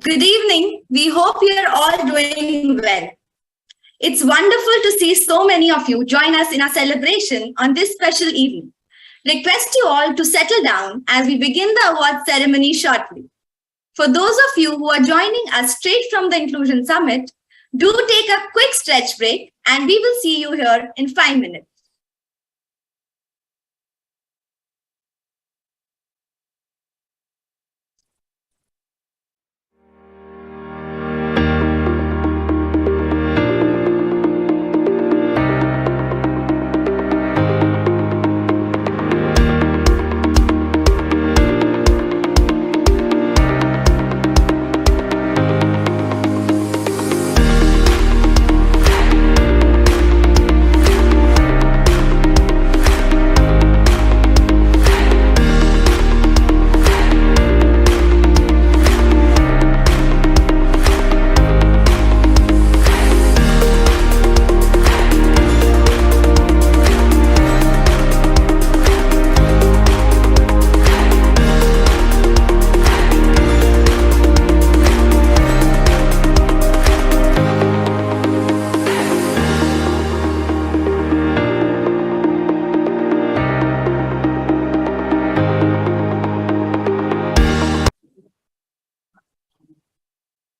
Good evening. We hope you're all doing well. It's wonderful to see so many of you join us in our celebration on this special evening. Request you all to settle down as we begin the award ceremony shortly. For those of you who are joining us straight from the Inclusion Summit, do take a quick stretch break and we will see you here in 5 minutes.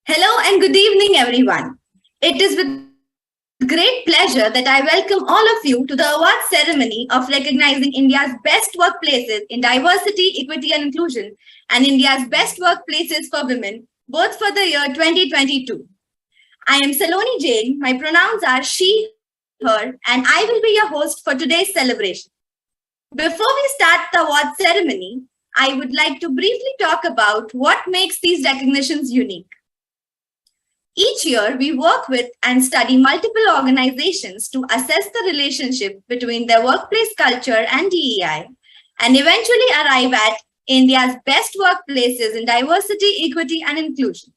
Hello and good evening, everyone. It is with great pleasure that I welcome all of you to the award ceremony of recognizing India's best workplaces in diversity, equity, and inclusion, and India's best workplaces for women, both for the year 2022. I am Saloni Jain. My pronouns are she, her, and I will be your host for today's celebration. Before we start the award ceremony, I would like to briefly talk about what makes these recognitions unique. Each year, we work with and study multiple organizations to assess the relationship between their workplace culture and DEI, and eventually arrive at India's best workplaces in diversity, equity, and inclusion.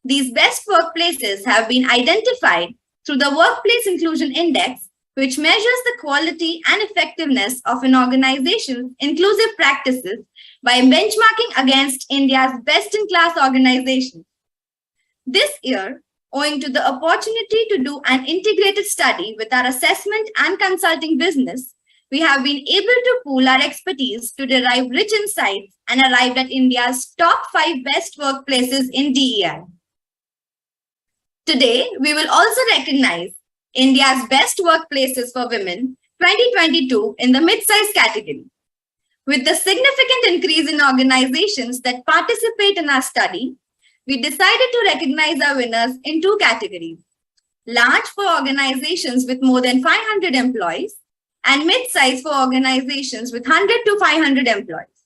These best workplaces have been identified through the Workplace Inclusion Index, which measures the quality and effectiveness of an organization's inclusive practices by benchmarking against India's best-in-class organizations. This year, owing to the opportunity to do an integrated study with our assessment and consulting business, we have been able to pool our expertise to derive rich insights and arrived at India's top 5 best workplaces in DEI. Today, we will also recognize India's best workplaces for women 2022 in the mid-size category. With the significant increase in organizations that participate in our study, we decided to recognize our winners in 2 categories: large for organizations with more than 500 employees and mid-size for organizations with 100 to 500 employees.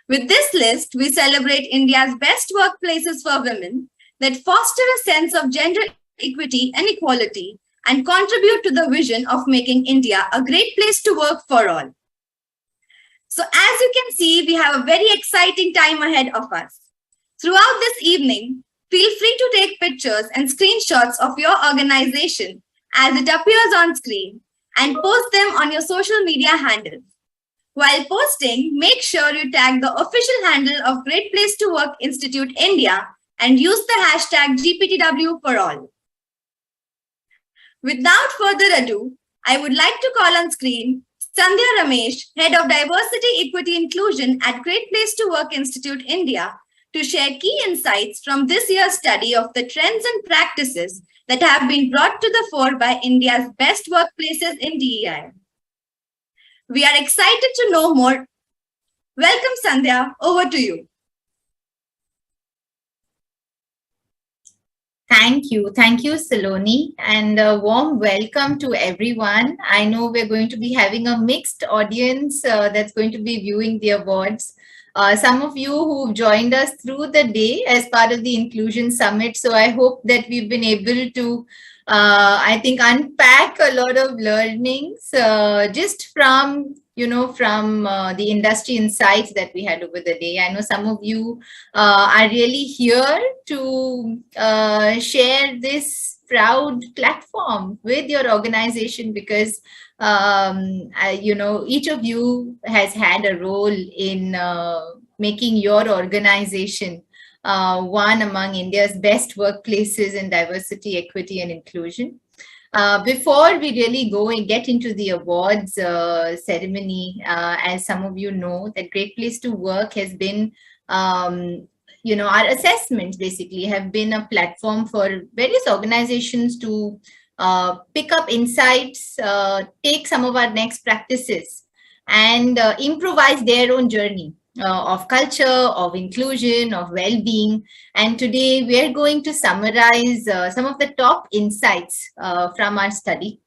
With this list, we celebrate India's best workplaces for women that foster a sense of gender equity and equality and contribute to the vision of making India a great place to work for all. So as you can see, we have a very exciting time ahead of us. Throughout this evening, feel free to take pictures and screenshots of your organization as it appears on screen and post them on your social media handles. While posting, make sure you tag the official handle of Great Place to Work Institute India and use the hashtag GPTW for all. Without further ado, I would like to call on screen Sandhya Ramesh, Head of Diversity, Equity, Inclusion at Great Place to Work Institute India, to share key insights from this year's study of the trends and practices that have been brought to the fore by India's best workplaces in DEI. We are excited to know more. Welcome, Sandhya. Over to you. Thank you, Saloni, and a warm welcome to everyone. I know we're going to be having a mixed audience that's going to be viewing the awards. Some of you who've joined us through the day as part of the Inclusion Summit. So I hope that we've been able to, I think, unpack a lot of learnings just from, the industry insights that we had over the day. I know some of you are really here to share this proud platform with your organization because each of you has had a role in making your organization one among India's best workplaces in diversity, equity, and inclusion. Before we really go and get into the awards ceremony, as some of you know, that Great Place to Work has been, our assessments basically have been a platform for various organizations to pick up insights, take some of our next practices, and improvise their own journey of culture, of inclusion, of well-being. And today we are going to summarize some of the top insights from our study.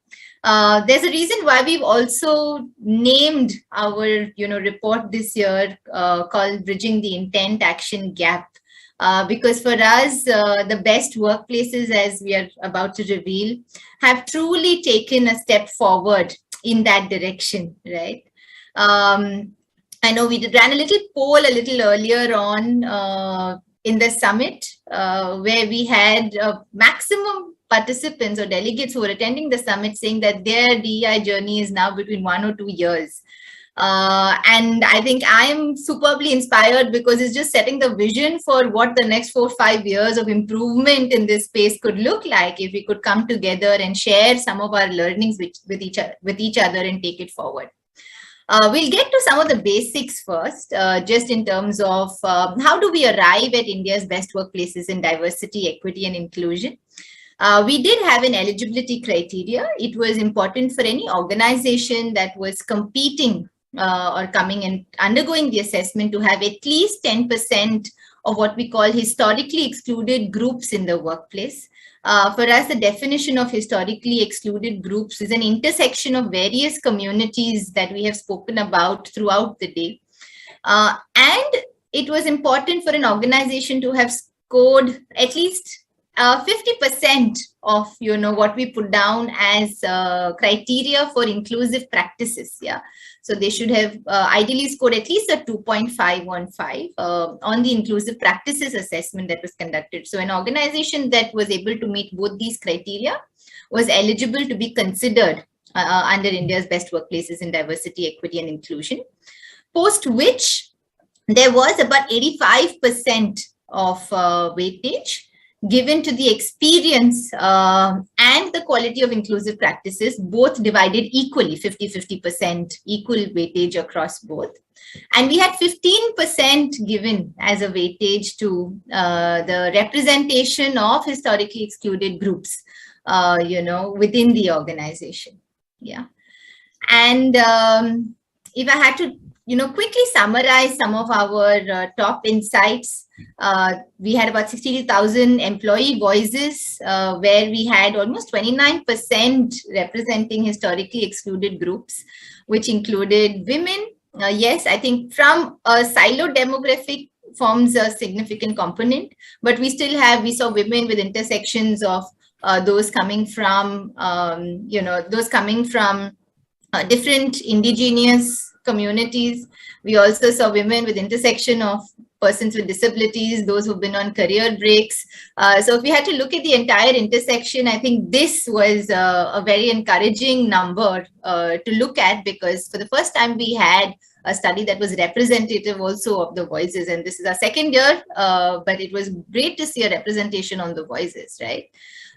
There's a reason why we've also named our report this year called Bridging the Intent Action Gap. Because for us, the best workplaces, as we are about to reveal, have truly taken a step forward in that direction, right? I know we ran a little poll a little earlier on in the summit where we had maximum participants or delegates who were attending the summit saying that their DEI journey is now between 1 or 2 years. And I think I'm superbly inspired because it's just setting the vision for what the next 4 or 5 years of improvement in this space could look like if we could come together and share some of our learnings with each other and take it forward. We'll get to some of the basics first, just in terms of how do we arrive at India's best workplaces in diversity, equity, and inclusion. We did have an eligibility criteria. It was important for any organization that was competing or coming and undergoing the assessment to have at least 10% of what we call historically excluded groups in the workplace. For us, the definition of historically excluded groups is an intersection of various communities that we have spoken about throughout the day. And it was important for an organization to have scored at least 50% of what we put down as criteria for inclusive practices. Yeah, so they should have ideally scored at least a 2.515 on the inclusive practices assessment that was conducted. So an organization that was able to meet both these criteria was eligible to be considered under India's best workplaces in diversity, equity, and inclusion. Post which there was about 85% of weightage given to the experience and the quality of inclusive practices, both divided equally, 50-50%, equal weightage across both. And we had 15% given as a weightage to the representation of historically excluded groups, within the organization. Yeah. And if I had to, quickly summarize some of our top insights, we had about 62,000 employee voices, where we had almost 29% representing historically excluded groups, which included women. Yes, I think from a siloed demographic forms a significant component, but we saw women with intersections of those coming from, different indigenous communities. We also saw women with intersection of persons with disabilities, those who've been on career breaks. So if we had to look at the entire intersection, I think this was a very encouraging number to look at, because for the first time we had a study that was representative also of the voices. And this is our second year, but it was great to see a representation on the voices, right?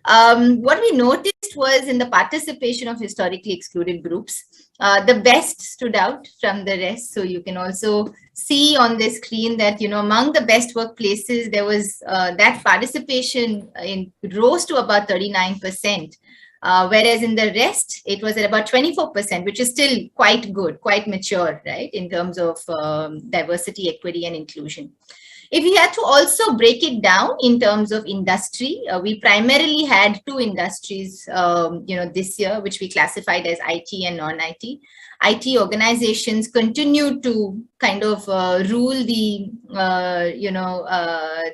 What we noticed was in the participation of historically excluded groups, the best stood out from the rest. So you can also see on the screen that, among the best workplaces, there was that participation rose to about 39%. Whereas in the rest, it was at about 24%, which is still quite good, quite mature, right, in terms of diversity, equity, and inclusion. If we had to also break it down in terms of industry, we primarily had 2 industries, this year, which we classified as IT and non-IT. IT organizations continue to kind of rule the,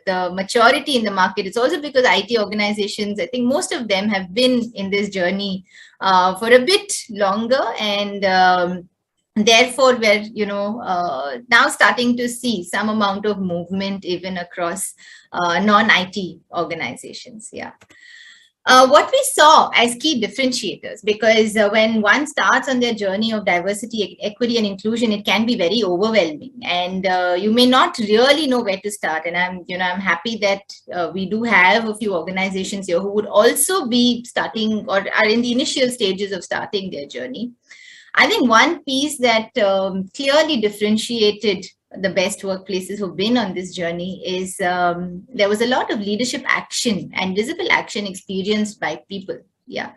the maturity in the market. It's also because IT organizations, I think most of them have been in this journey for a bit longer, and therefore, we're now starting to see some amount of movement even across non-IT organizations. Yeah. What we saw as key differentiators, because when one starts on their journey of diversity, equity, and inclusion, it can be very overwhelming, and you may not really know where to start. And I'm happy that we do have a few organizations here who would also be starting or are in the initial stages of starting their journey. I think one piece that clearly differentiated the best workplaces who've been on this journey is there was a lot of leadership action and visible action experienced by people. Yeah.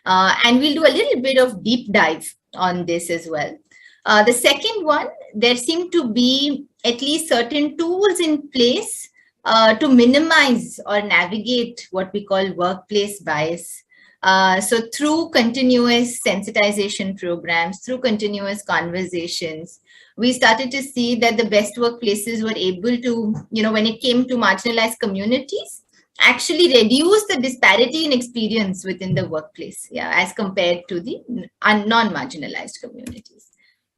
And we'll do a little bit of deep dive on this as well. The second one, there seem to be at least certain tools in place to minimize or navigate what we call workplace bias. So through continuous sensitization programs, through continuous conversations, we started to see that the best workplaces were able to, when it came to marginalized communities, actually reduce the disparity in experience within the workplace, as compared to the non-marginalized communities.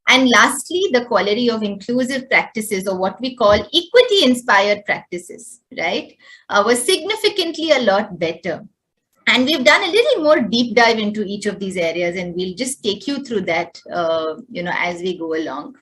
And lastly, the quality of inclusive practices, or what we call equity-inspired practices, right, was significantly a lot better. And we've done a little more deep dive into each of these areas, and we'll just take you through that, as we go along.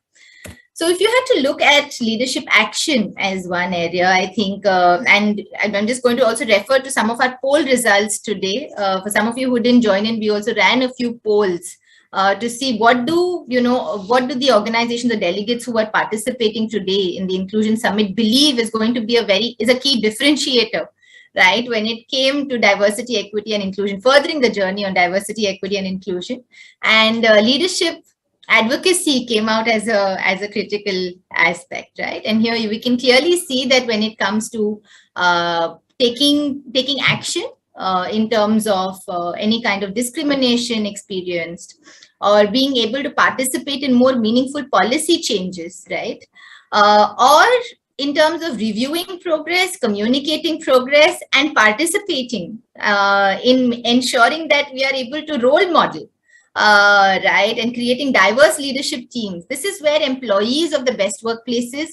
So if you had to look at leadership action as one area, I think, and I'm just going to also refer to some of our poll results today. For some of you who didn't join in, we also ran a few polls to see what do the organizations, the delegates who are participating today in the Inclusion Summit believe is going to be a key differentiator, right, when it came to diversity, equity, and inclusion, furthering the journey on diversity, equity, and inclusion. And leadership advocacy came out as a critical aspect, right? And here we can clearly see that when it comes to taking action in terms of any kind of discrimination experienced, or being able to participate in more meaningful policy changes, right? Or in terms of reviewing progress, communicating progress, and participating in ensuring that we are able to role model, right, and creating diverse leadership teams. This is where employees of the best workplaces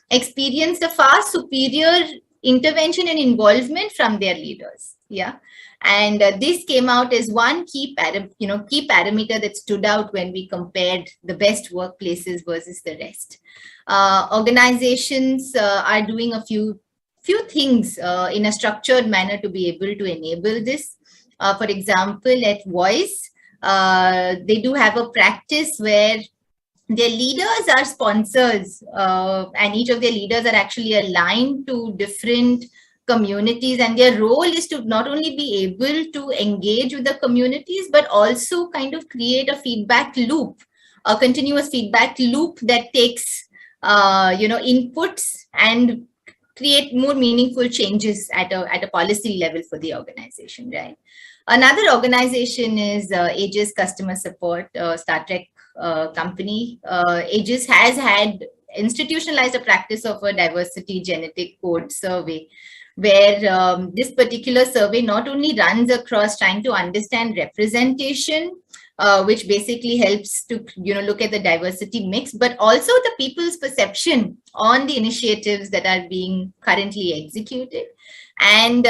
experience a far superior intervention and involvement from their leaders. Yeah. And this came out as one key parameter that stood out when we compared the best workplaces versus the rest. Organizations are doing a few things in a structured manner to be able to enable this. For example, at Voice, they do have a practice where their leaders are sponsors, and each of their leaders are actually aligned to different communities, and their role is to not only be able to engage with the communities, but also kind of create a feedback loop, a continuous feedback loop that takes inputs and create more meaningful changes at a policy level for the organization, right? Another organization is Aegis Customer Support, Star Trek company. Aegis has had institutionalized a practice of a diversity genetic code survey, where this particular survey not only runs across trying to understand representation, which basically helps to look at the diversity mix, but also the people's perception on the initiatives that are being currently executed, and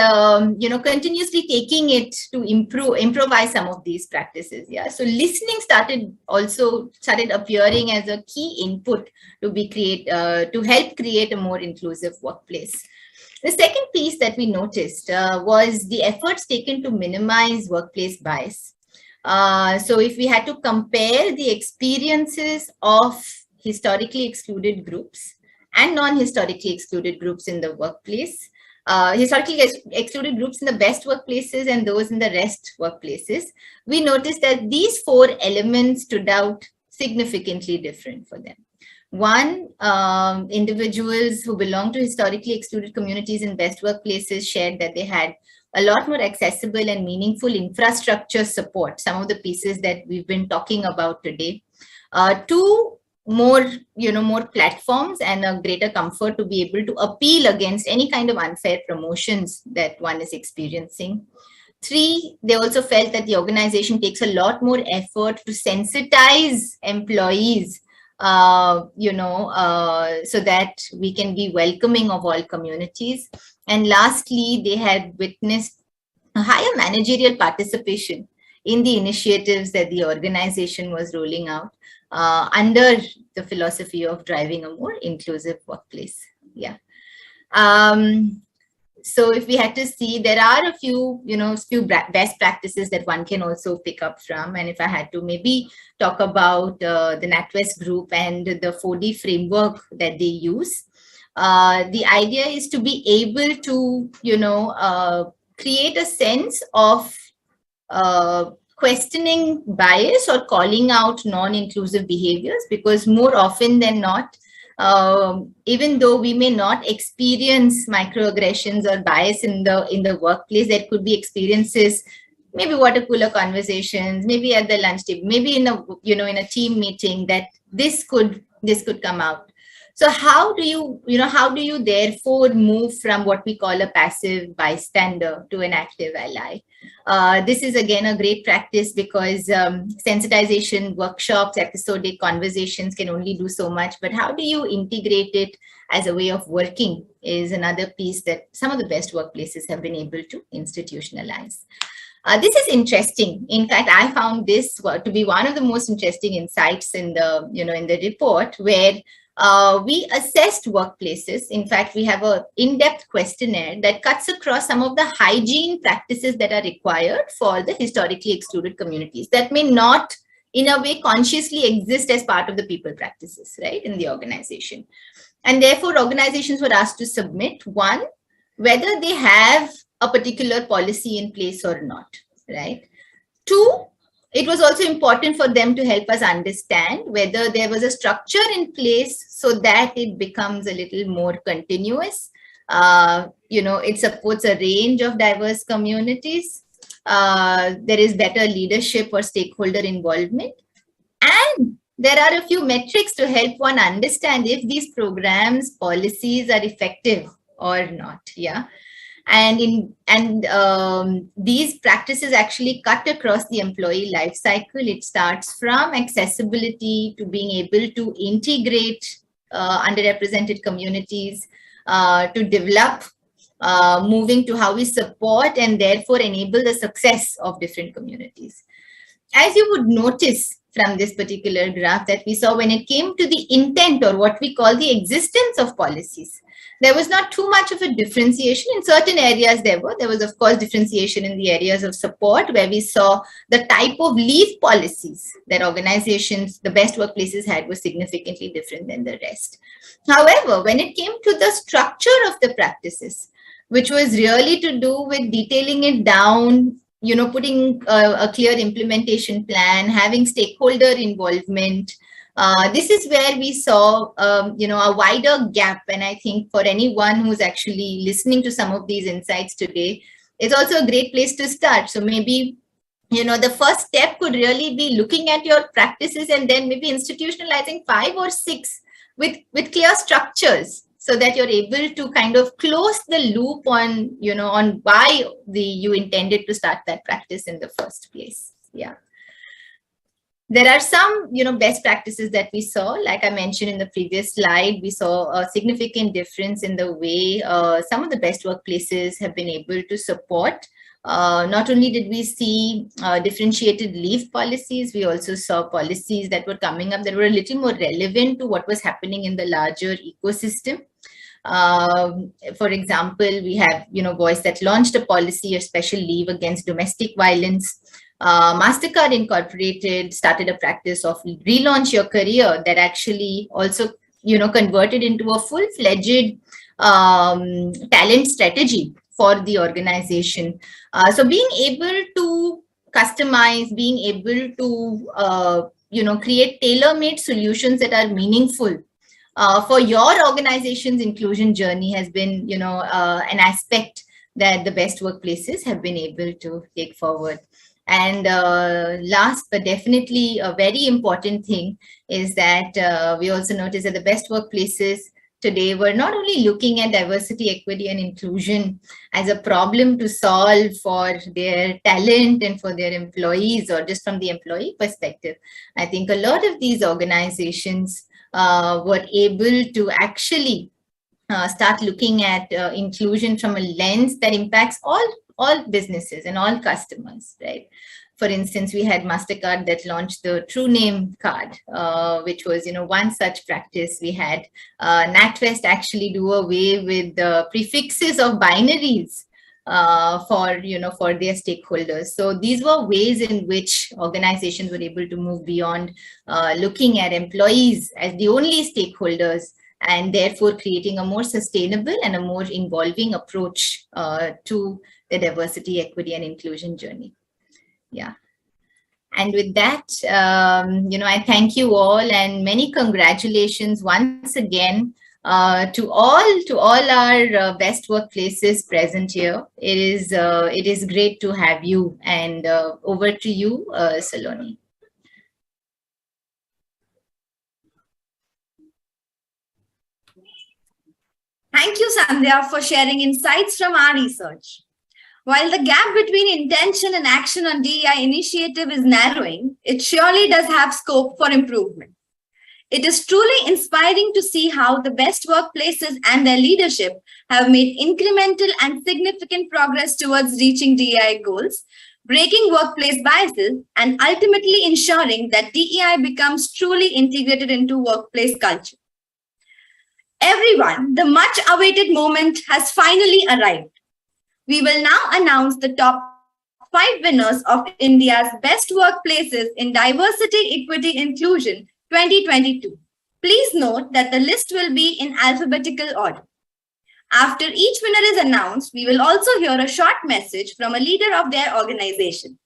continuously taking it to improvise some of these practices. Yeah, so listening started appearing as a key input to help create a more inclusive workplace. The second piece that we noticed was the efforts taken to minimize workplace bias. So if we had to compare the experiences of historically excluded groups and non-historically excluded groups in the workplace, historically excluded groups in the best workplaces and those in the rest workplaces, we noticed that these four elements stood out significantly different for them. One, individuals who belong to historically excluded communities in best workplaces shared that they had a lot more accessible and meaningful infrastructure support, some of the pieces that we've been talking about today. Two, more platforms and a greater comfort to be able to appeal against any kind of unfair promotions that one is experiencing. Three, they also felt that the organization takes a lot more effort to sensitize employees, so that we can be welcoming of all communities. And lastly, they had witnessed a higher managerial participation in the initiatives that the organization was rolling out under the philosophy of driving a more inclusive workplace. Yeah. So if we had to see, there are a few, few best practices that one can also pick up from. And if I had to maybe talk about the NatWest group and the 4D framework that they use, the idea is to be able to, create a sense of questioning bias or calling out non-inclusive behaviors, because more often than not, even though we may not experience microaggressions or bias in the workplace, there could be experiences, maybe water cooler conversations, maybe at the lunch table, maybe in a team meeting, that this could come out. So how do you therefore move from what we call a passive bystander to an active ally? This is again a great practice, because sensitization workshops, episodic conversations can only do so much, but how do you integrate it as a way of working is another piece that some of the best workplaces have been able to institutionalize. This is interesting. In fact, I found this to be one of the most interesting insights in the report, where we assessed workplaces. In fact, we have an in-depth questionnaire that cuts across some of the hygiene practices that are required for the historically excluded communities that may not, in a way, consciously exist as part of the people practices, right, in the organization. And therefore, organizations were asked to submit, one, whether they have a particular policy in place or not, right? Two, it was also important for them to help us understand whether there was a structure in place so that it becomes a little more continuous. It supports a range of diverse communities. There is better leadership or stakeholder involvement. And there are a few metrics to help one understand if these programs, policies are effective or not. Yeah. And these practices actually cut across the employee life cycle. It starts from accessibility to being able to integrate underrepresented communities, to develop, moving to how we support and therefore enable the success of different communities. As you would notice from this particular graph that we saw, when it came to the intent, or what we call the existence of policies, there was not too much of a differentiation. In certain areas there was of course differentiation in the areas of support, where we saw the type of leave policies that organizations, the best workplaces had, was significantly different than the rest. However, when it came to the structure of the practices, which was really to do with detailing it down, putting a clear implementation plan, having stakeholder involvement, this is where we saw, a wider gap. And I think for anyone who's actually listening to some of these insights today, it's also a great place to start. So maybe, the first step could really be looking at your practices and then maybe institutionalizing 5 or 6 with clear structures, so that you're able to kind of close the loop on, on why you intended to start that practice in the first place. Yeah. There are some, best practices that we saw. Like I mentioned in the previous slide, we saw a significant difference in the way some of the best workplaces have been able to support. Not only did we see differentiated leave policies, we also saw policies that were coming up that were a little more relevant to what was happening in the larger ecosystem. For example, we have, Voice that launched a policy of special leave against domestic violence. MasterCard Incorporated started a practice of relaunch your career that actually also, converted into a full-fledged talent strategy for the organization. So being able to customize, being able to, create tailor-made solutions that are meaningful for your organization's inclusion journey has been, an aspect that the best workplaces have been able to take forward. And last but definitely a very important thing is that we also noticed that the best workplaces today were not only looking at diversity, equity, and inclusion as a problem to solve for their talent and for their employees, or just from the employee perspective. I think a lot of these organizations were able to actually start looking at inclusion from a lens that impacts all businesses and all customers, right? For instance, we had MasterCard that launched the True Name card, which was, one such practice. We had NatWest actually do away with the prefixes of binaries for their stakeholders. So these were ways in which organizations were able to move beyond looking at employees as the only stakeholders, and therefore creating a more sustainable and a more involving approach to the diversity, equity, and inclusion journey. Yeah. And with that, I thank you all, and many congratulations once again to all our best workplaces present here. It is great to have you, and over to you, Saloni. Thank you, Sandhya, for sharing insights from our research. While the gap between intention and action on DEI initiative is narrowing, it surely does have scope for improvement. It is truly inspiring to see how the best workplaces and their leadership have made incremental and significant progress towards reaching DEI goals, breaking workplace biases, and ultimately ensuring that DEI becomes truly integrated into workplace culture. Everyone, the much awaited moment has finally arrived. We will now announce the top 5 winners of India's Best Workplaces in Diversity, Equity, Inclusion 2022. Please note that the list will be in alphabetical order. After each winner is announced, we will also hear a short message from a leader of their organization.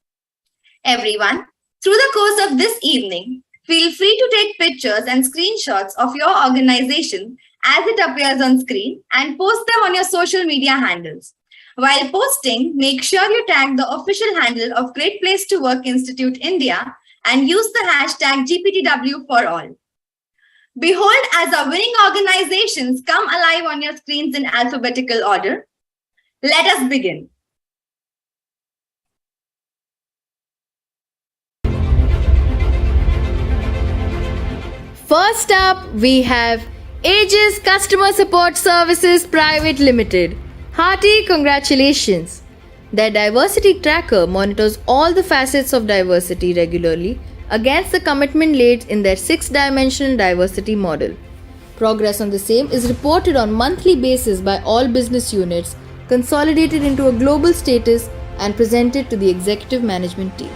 Everyone, through the course of this evening, feel free to take pictures and screenshots of your organization as it appears on screen and post them on your social media handles. While posting, make sure you tag the official handle of Great Place to Work Institute India and use the hashtag GPTW for all. Behold, as our winning organizations come alive on your screens in alphabetical order. Let us begin. First up, we have Aegis Customer Support Services Private Limited. Hearty congratulations! Their diversity tracker monitors all the facets of diversity regularly against the commitment laid in their 6-dimensional diversity model. Progress on the same is reported on monthly basis by all business units, consolidated into a global status and presented to the executive management team.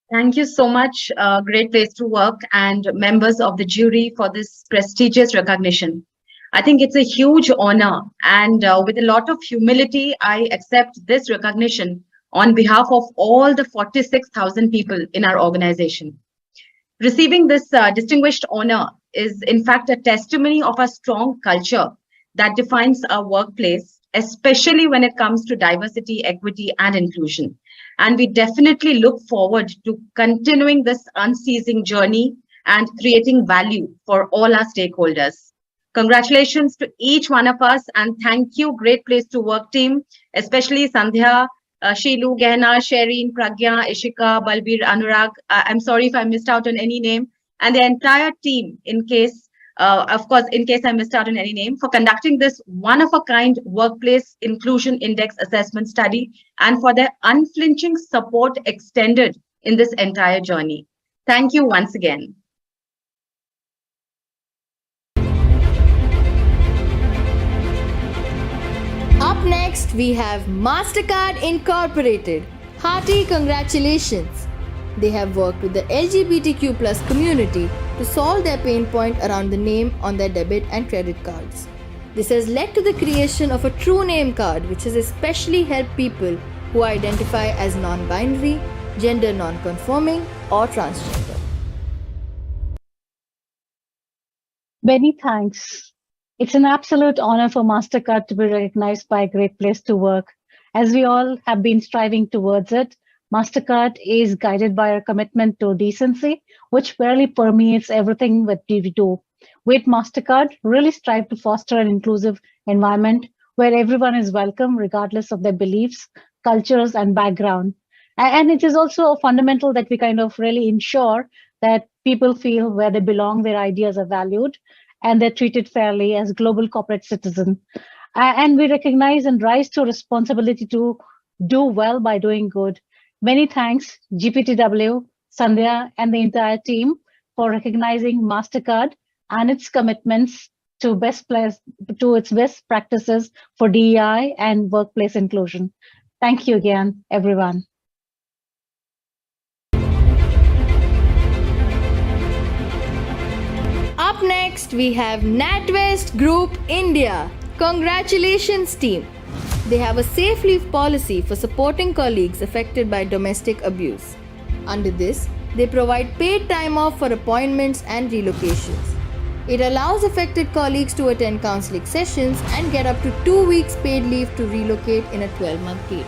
Thank you so much, Great Place to Work and members of the jury for this prestigious recognition. I think it's a huge honor, and with a lot of humility, I accept this recognition on behalf of all the 46,000 people in our organization. Receiving this distinguished honor is in fact a testimony of a strong culture that defines our workplace, especially when it comes to diversity, equity, and inclusion. And we definitely look forward to continuing this unceasing journey and creating value for all our stakeholders. Congratulations to each one of us, and thank you, Great Place to Work team, especially Sandhya, Sheelu, Gehna, Shereen, Pragya, Ishika, Balbir, Anurag. I'm sorry if I missed out on any name, and the entire team, in case I missed out on any name, for conducting this one-of-a-kind workplace inclusion index assessment study and for their unflinching support extended in this entire journey. Thank you once again. Up next, we have MasterCard Incorporated. Hearty congratulations! They have worked with the LGBTQ plus community to solve their pain point around the name on their debit and credit cards. This has led to the creation of a true name card, which has especially helped people who identify as non-binary, gender non-conforming, or transgender. Many thanks. It's an absolute honor for MasterCard to be recognized by a Great Place to Work. As we all have been striving towards it, MasterCard is guided by our commitment to decency, which really permeates everything that we do. With MasterCard, really strive to foster an inclusive environment where everyone is welcome regardless of their beliefs, cultures, and background. And it is also fundamental that we kind of really ensure that people feel where they belong, their ideas are valued, and they're treated fairly as global corporate citizens. And we recognize and rise to responsibility to do well by doing good. Many thanks, GPTW, Sandhya, and the entire team for recognizing MasterCard and its commitments to its best practices for DEI and workplace inclusion. Thank you again, everyone. Up next, we have NatWest Group India. Congratulations, team. They have a safe leave policy for supporting colleagues affected by domestic abuse. Under this, they provide paid time off for appointments and relocations. It allows affected colleagues to attend counseling sessions and get up to 2 weeks paid leave to relocate in a 12-month period.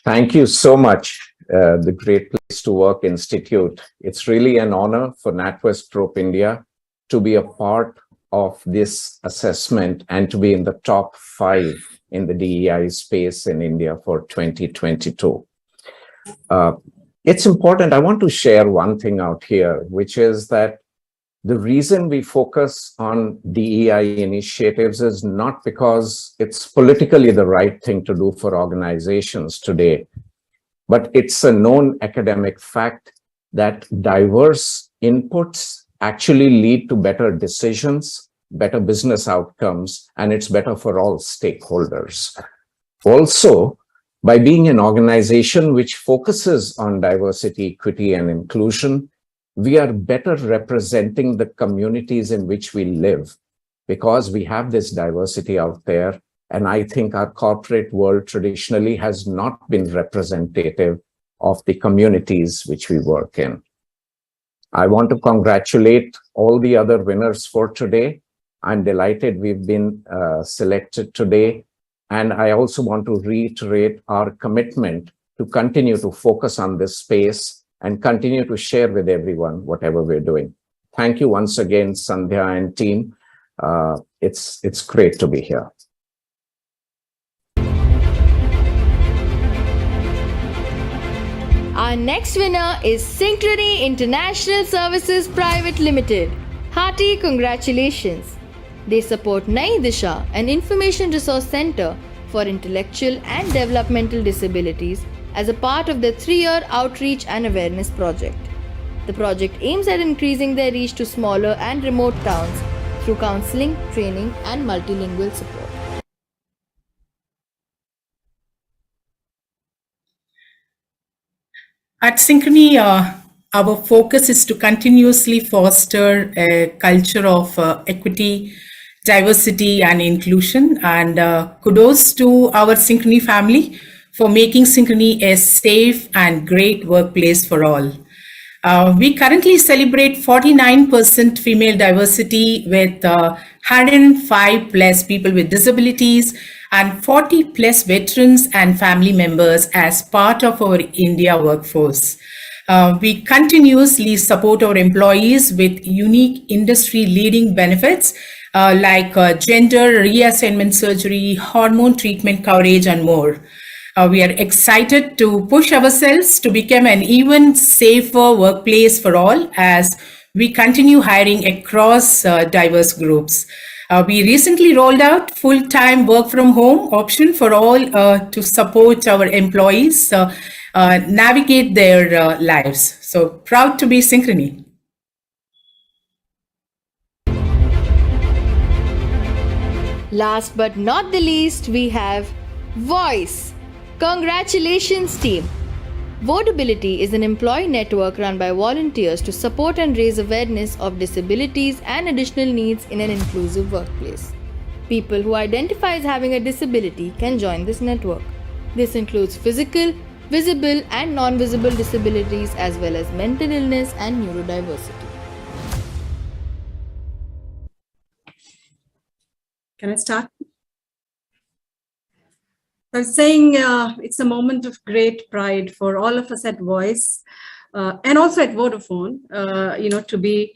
Thank you so much, the Great Place to Work Institute. It's really an honor for NatWest Group India to be a part of this assessment and to be in the top 5 in the DEI space in India for 2022. It's important. I want to share one thing out here, which is that the reason we focus on DEI initiatives is not because it's politically the right thing to do for organizations today, but it's a known academic fact that diverse inputs actually lead to better decisions, better business outcomes, and it's better for all stakeholders. Also, by being an organization which focuses on diversity, equity, and inclusion, we are better representing the communities in which we live because we have this diversity out there. And I think our corporate world traditionally has not been representative of the communities which we work in. I want to congratulate all the other winners for today. I'm delighted we've been selected today. And I also want to reiterate our commitment to continue to focus on this space and continue to share with everyone whatever we're doing. Thank you once again, Sandhya and team. It's great to be here. Our next winner is Synchrony International Services Private Limited. Hearty congratulations. They support Nai Disha, an information resource center for intellectual and developmental disabilities, as a part of the 3-year outreach and awareness project. The project aims at increasing their reach to smaller and remote towns through counseling, training, and multilingual support. At Synchrony, our focus is to continuously foster a culture of equity, diversity, and inclusion. And kudos to our Synchrony family for making Synchrony a safe and great workplace for all. We currently celebrate 49% female diversity with 105 plus people with disabilities and 40 plus veterans and family members as part of our India workforce. We continuously support our employees with unique industry leading benefits like gender reassignment surgery, hormone treatment coverage, and more. We are excited to push ourselves to become an even safer workplace for all as we continue hiring across diverse groups. We recently rolled out full-time work from home option for all to support our employees navigate their lives. So proud to be Synchrony. Last but not the least, we have Voice. Congratulations, team! Votability is an employee network run by volunteers to support and raise awareness of disabilities and additional needs in an inclusive workplace. People who identify as having a disability can join this network. This includes physical, visible, and non-visible disabilities as well as mental illness and neurodiversity. Can I start? I was saying it's a moment of great pride for all of us at Voice and also at Vodafone, to be,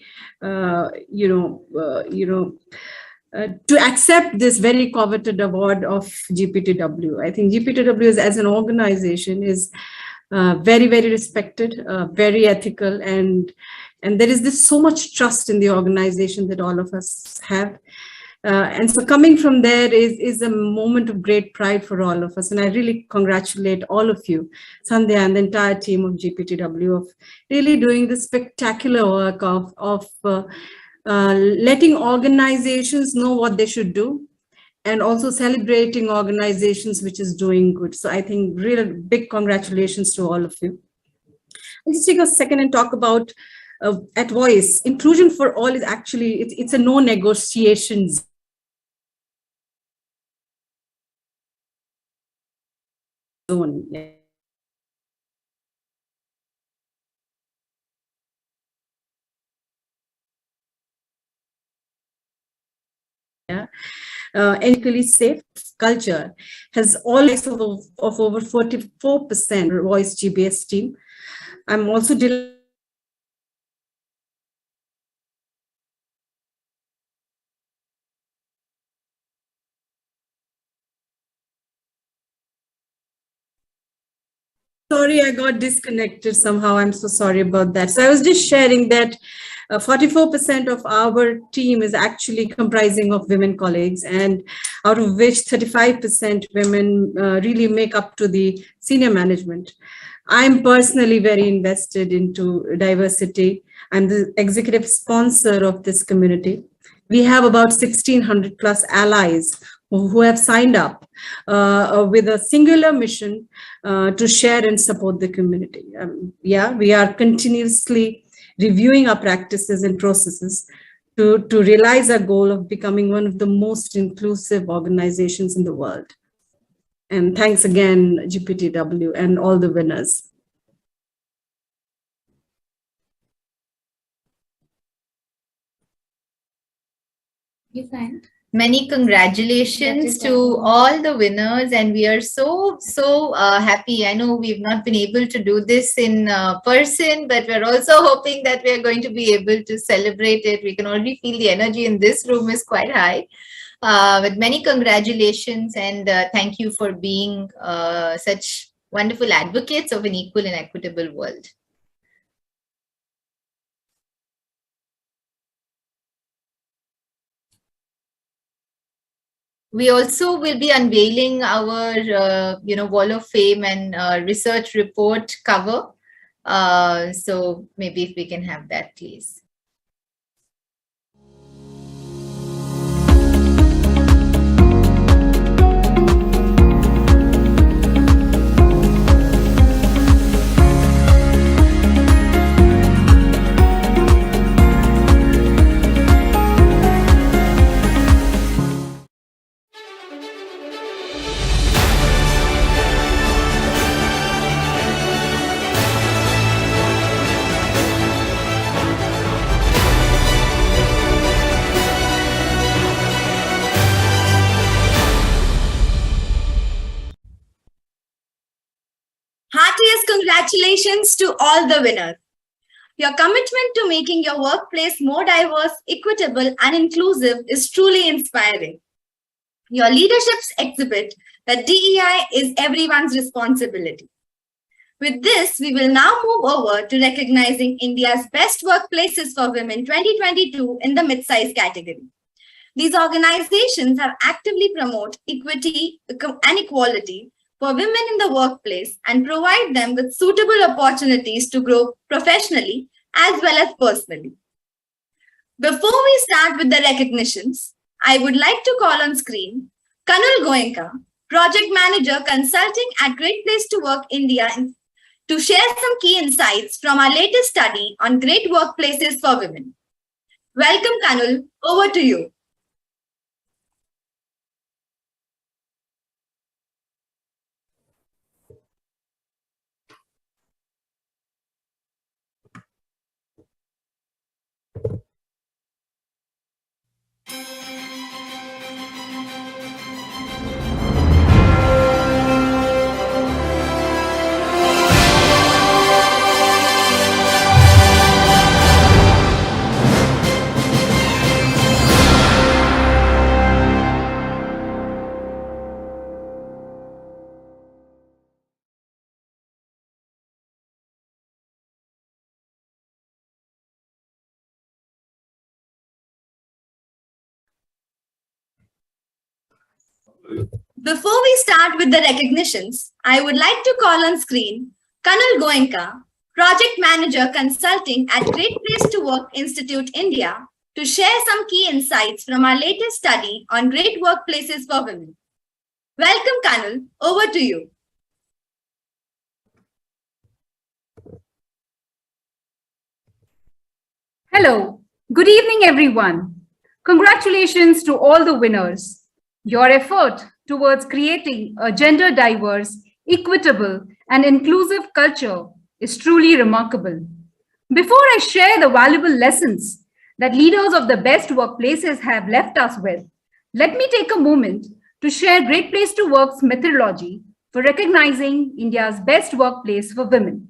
to accept this very coveted award of GPTW. I think GPTW as an organization is very, very respected, very ethical, and there is this so much trust in the organization that all of us have. And so coming from there is a moment of great pride for all of us. And I really congratulate all of you, Sandhya and the entire team of GPTW, of really doing this spectacular work of letting organizations know what they should do, and also celebrating organizations which is doing good. So I think really big congratulations to all of you. Let's take a second and talk about at Voice. Inclusion for all is actually, it's a no negotiations zone. Ethically safe culture has always of over 44% Voice GBS team. I'm also delighted. Sorry, I got disconnected somehow. I'm so sorry about that. So I was just sharing that 44% of our team is actually comprising of women colleagues, and out of which 35% women really make up to the senior management. I'm personally very invested into diversity. I'm the executive sponsor of this community. We have about 1,600 plus allies who have signed up with a singular mission to share and support the community. We are continuously reviewing our practices and processes to realize our goal of becoming one of the most inclusive organizations in the world. And thanks again, GPTW and all the winners. Many congratulations to all the winners, and we are so happy. I know we've not been able to do this in person, but we're also hoping that we are going to be able to celebrate it. We can already feel the energy in this room is quite high. But many congratulations, and thank you for being such wonderful advocates of an equal and equitable world. We also will be unveiling our, Wall of Fame and research report cover. So maybe if we can have that, please. Heartiest congratulations to all the winners. Your commitment to making your workplace more diverse, equitable, and inclusive is truly inspiring. Your leaderships exhibit that DEI is everyone's responsibility. With this, we will now move over to recognizing India's best workplaces for women 2022 in the mid-size category. These organizations have actively promoted equity and equality for women in the workplace and provide them with suitable opportunities to grow professionally as well as personally. Before we start with the recognitions, I would like to call on screen Kanul Goenka, Project Manager Consulting at Great Place to Work India, to share some key insights from our latest study on great workplaces for women. Welcome, Kanul. Over to you. Before we start with the recognitions, I would like to call on screen Kanal Goenka, Project Manager Consulting at Great Place to Work Institute India, to share some key insights from our latest study on great workplaces for women. Welcome, Kanal. Over to you. Hello, good evening everyone. Congratulations to all the winners. Your effort towards creating a gender diverse, equitable and inclusive culture is truly remarkable. Before I share the valuable lessons that leaders of the best workplaces have left us with, let me take a moment to share Great Place to Work's methodology for recognizing India's best workplace for women.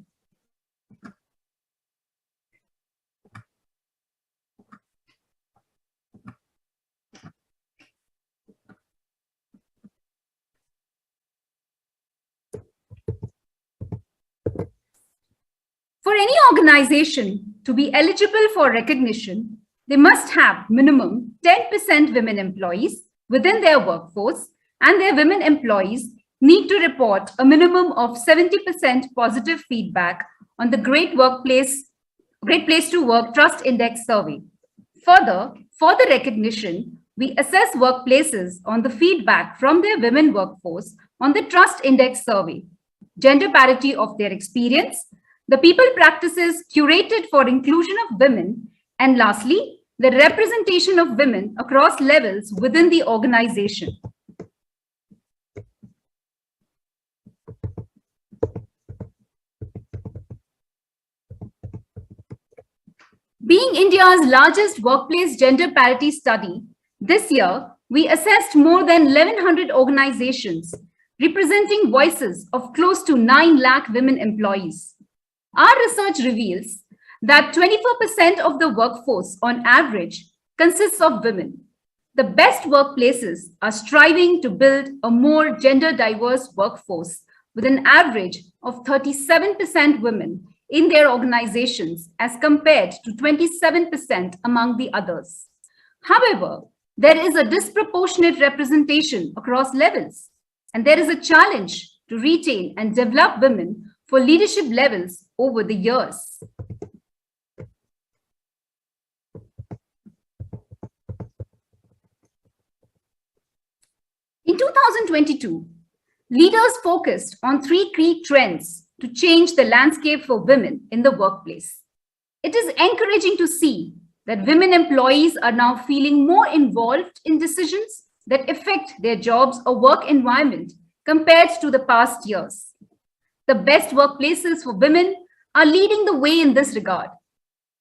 For any organization to be eligible for recognition, they must have minimum 10% women employees within their workforce, and their women employees need to report a minimum of 70% positive feedback on the Great Place to Work Trust Index survey. Further, for the recognition, we assess workplaces on the feedback from their women workforce on the Trust Index survey, gender parity of their experience, the people practices curated for inclusion of women, and lastly, the representation of women across levels within the organization. Being India's largest workplace gender parity study, this year, we assessed more than 1,100 organizations representing voices of close to 9 lakh women employees. Our research reveals that 24% of the workforce on average consists of women. The best workplaces are striving to build a more gender diverse workforce with an average of 37% women in their organizations as compared to 27% among the others. However, there is a disproportionate representation across levels, and there is a challenge to retain and develop women for leadership levels over the years. In 2022, leaders focused on 3 key trends to change the landscape for women in the workplace. It is encouraging to see that women employees are now feeling more involved in decisions that affect their jobs or work environment compared to the past years. The best workplaces for women are leading the way in this regard.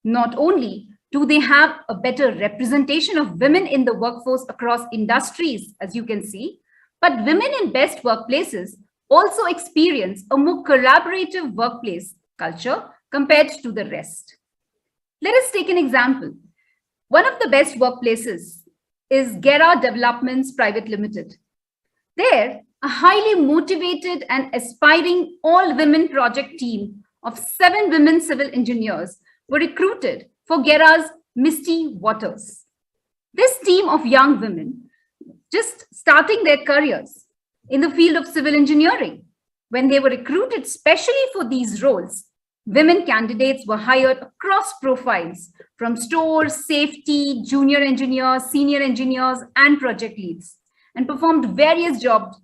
Not only do they have a better representation of women in the workforce across industries, as you can see, but women in best workplaces also experience a more collaborative workplace culture compared to the rest. Let us take an example. One of the best workplaces is Gera Developments Private Limited. There, a highly motivated and aspiring all-women project team of 7 women civil engineers were recruited for Gera's Misty Waters. This team of young women just starting their careers in the field of civil engineering. When they were recruited specially for these roles, women candidates were hired across profiles from stores, safety, junior engineers, senior engineers, and project leads, and performed various jobs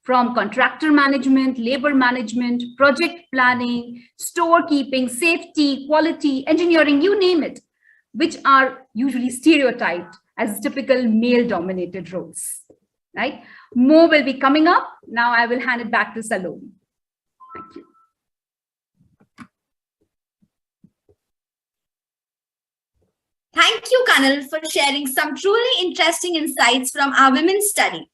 from contractor management, labor management, project planning, storekeeping, safety, quality, engineering, you name it, which are usually stereotyped as typical male-dominated roles, right? More will be coming up. Now I will hand it back to Saloni. Thank you. Thank you, Kanal, for sharing some truly interesting insights from our women's study.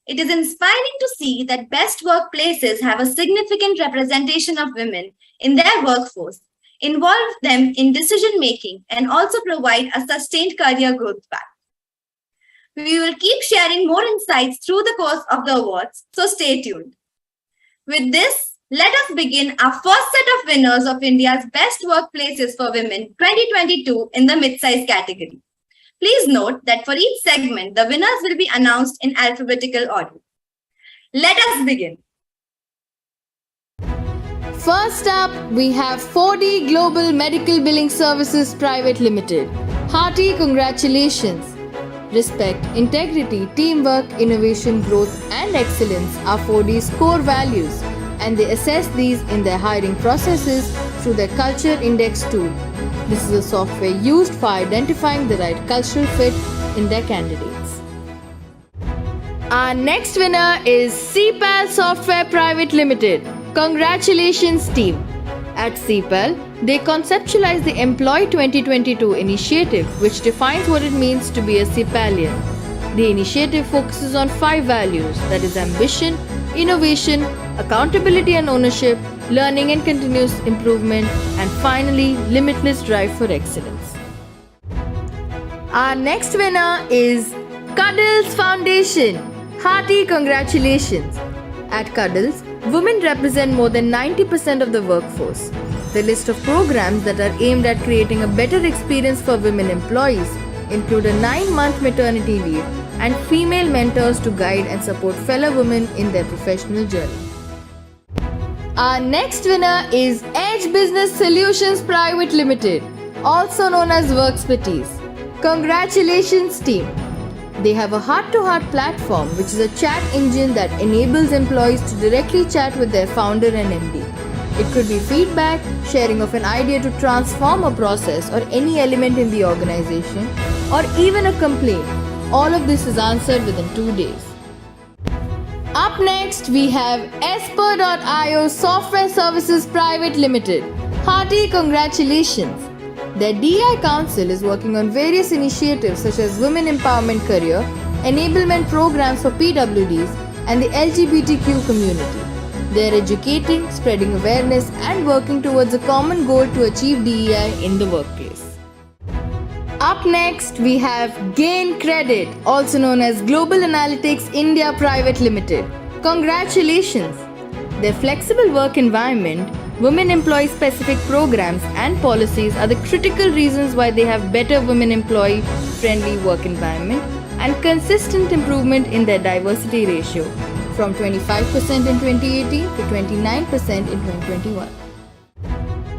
It is inspiring to see that best workplaces have a significant representation of women in their workforce, involve them in decision-making, and also provide a sustained career growth path. We will keep sharing more insights through the course of the awards, so stay tuned. With this, let us begin our first set of winners of India's Best Workplaces for Women 2022 in the mid-size category. Please note that for each segment, the winners will be announced in alphabetical order. Let us begin. First up, we have 4D Global Medical Billing Services Private Limited. Hearty congratulations. Respect, integrity, teamwork, innovation, growth, and excellence are 4D's core values, and they assess these in their hiring processes through their Culture Index tool. This is a software used for identifying the right cultural fit in their candidates. Our next winner is CPAL Software Private Limited. Congratulations, team. At CPAL, they conceptualize the Employ 2022 initiative, which defines what it means to be a CPALian. The initiative focuses on 5 values, that is ambition, innovation, accountability and ownership, learning and continuous improvement, and finally, limitless drive for excellence. Our next winner is Cuddles Foundation. Hearty congratulations. At Cuddles, women represent more than 90% of the workforce. The list of programs that are aimed at creating a better experience for women employees include a 9-month maternity leave and female mentors to guide and support fellow women in their professional journey. Our next winner is Edge Business Solutions Private Limited, also known as Workspace. Congratulations, team. They have a heart-to-heart platform, which is a chat engine that enables employees to directly chat with their founder and MD. It could be feedback, sharing of an idea to transform a process or any element in the organization, or even a complaint. All of this is answered within 2 days. Up next, we have Esper.io Software Services Private Limited. Hearty congratulations. Their DI Council is working on various initiatives such as Women Empowerment Career, enablement programs for PWDs, and the LGBTQ community. They are educating, spreading awareness, and working towards a common goal to achieve DEI in the workplace. Up next, we have Gain Credit, also known as Global Analytics India Private Limited. Congratulations! Their flexible work environment, women employee specific programs, and policies are the critical reasons why they have better women employee friendly work environment and consistent improvement in their diversity ratio from 25% in 2018 to 29% in 2021.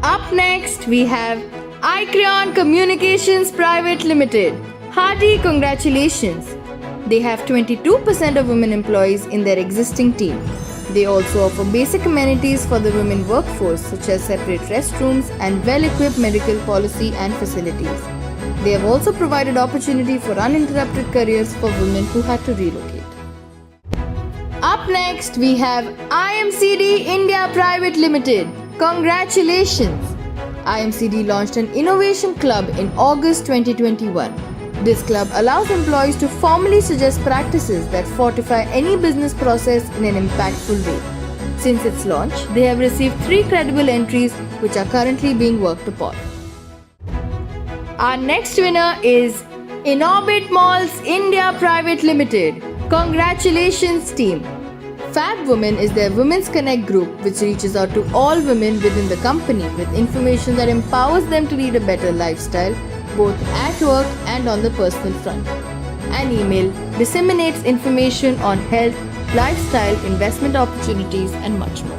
Up next, we have Icreon Communications Private Limited. Hearty congratulations. They have 22% of women employees in their existing team. They also offer basic amenities for the women workforce such as separate restrooms and well-equipped medical policy and facilities. They have also provided opportunity for uninterrupted careers for women who had to relocate. Up next, we have IMCD India Private Limited. Congratulations! IMCD launched an innovation club in August 2021. This club allows employees to formally suggest practices that fortify any business process in an impactful way. Since its launch, they have received 3 credible entries which are currently being worked upon. Our next winner is Inorbit Malls India Private Limited. Congratulations, team! Fab Women is their Women's Connect group which reaches out to all women within the company with information that empowers them to lead a better lifestyle both at work and on the personal front. An email disseminates information on health, lifestyle, investment opportunities, and much more.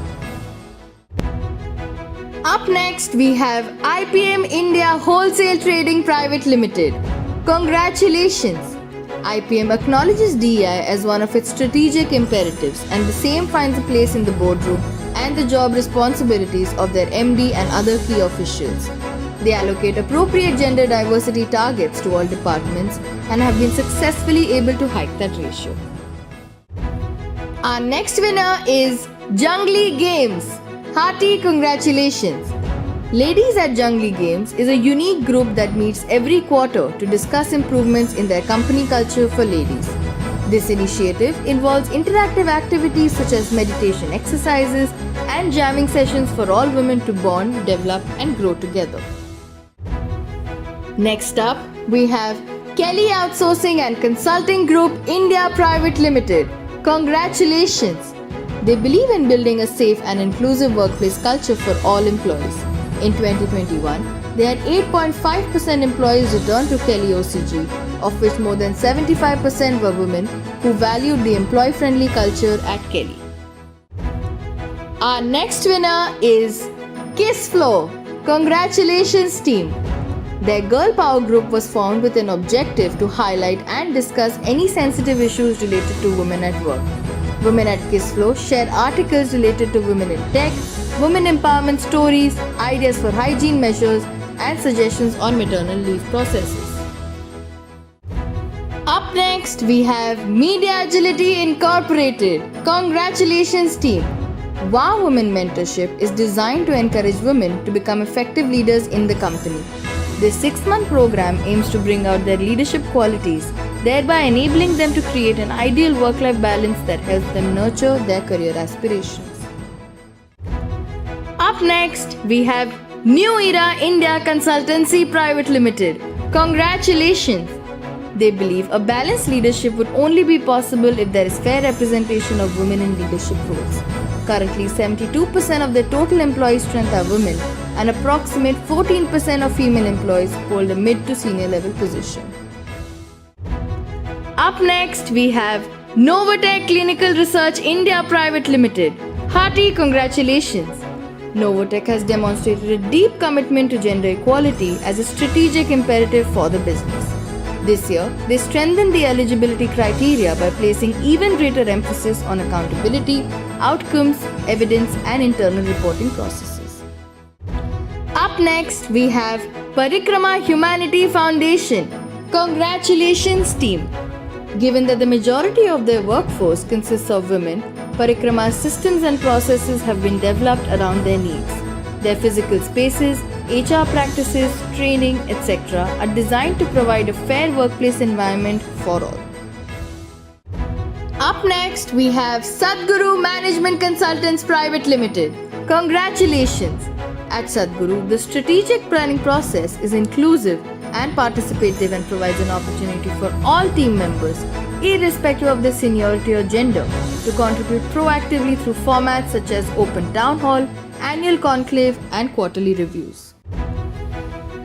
Up next, we have IPM India Wholesale Trading Private Limited. Congratulations! IPM acknowledges DEI as one of its strategic imperatives, and the same finds a place in the boardroom and the job responsibilities of their MD and other key officials. They allocate appropriate gender diversity targets to all departments and have been successfully able to hike that ratio. Our next winner is Jungly Games. Hearty congratulations! Ladies at Jungly Games is a unique group that meets every quarter to discuss improvements in their company culture for ladies. This initiative involves interactive activities such as meditation exercises and jamming sessions for all women to bond, develop, and grow together. Next up, we have Kelly Outsourcing and Consulting Group India Private Limited. Congratulations! They believe in building a safe and inclusive workplace culture for all employees. In 2021, they had 8.5% employees return to Kelly OCG, of which more than 75% were women who valued the employee-friendly culture at Kelly. Our next winner is Kiss Flow. Congratulations team! Their Girl Power group was formed with an objective to highlight and discuss any sensitive issues related to women at work. Women at Kiss Flow share articles related to women in tech, women empowerment stories, ideas for hygiene measures, and suggestions on maternal leave processes. Up next, we have Media Agility Incorporated. Congratulations team! Wow Women Mentorship is designed to encourage women to become effective leaders in the company. This 6-month program aims to bring out their leadership qualities, thereby enabling them to create an ideal work-life balance that helps them nurture their career aspirations. Up next, we have New Era India Consultancy Private Limited. Congratulations! They believe a balanced leadership would only be possible if there is fair representation of women in leadership roles. Currently, 72% of their total employee strength are women, and approximate 14% of female employees hold a mid to senior level position. Up next, we have Novatech Clinical Research India Private Limited. Hearty congratulations! Novatech has demonstrated a deep commitment to gender equality as a strategic imperative for the business. This year, they strengthened the eligibility criteria by placing even greater emphasis on accountability, outcomes, evidence, and internal reporting processes. Up next, we have Parikrama Humanity Foundation. Congratulations, team! Given that the majority of their workforce consists of women, Parikrama's systems and processes have been developed around their needs. Their physical spaces, HR practices, training, etc. are designed to provide a fair workplace environment for all. Up next, we have Sadhguru Management Consultants Private Limited. Congratulations! At Sadhguru, the strategic planning process is inclusive and participative and provides an opportunity for all team members, irrespective of their seniority or gender, to contribute proactively through formats such as open town hall, annual conclave, and quarterly reviews.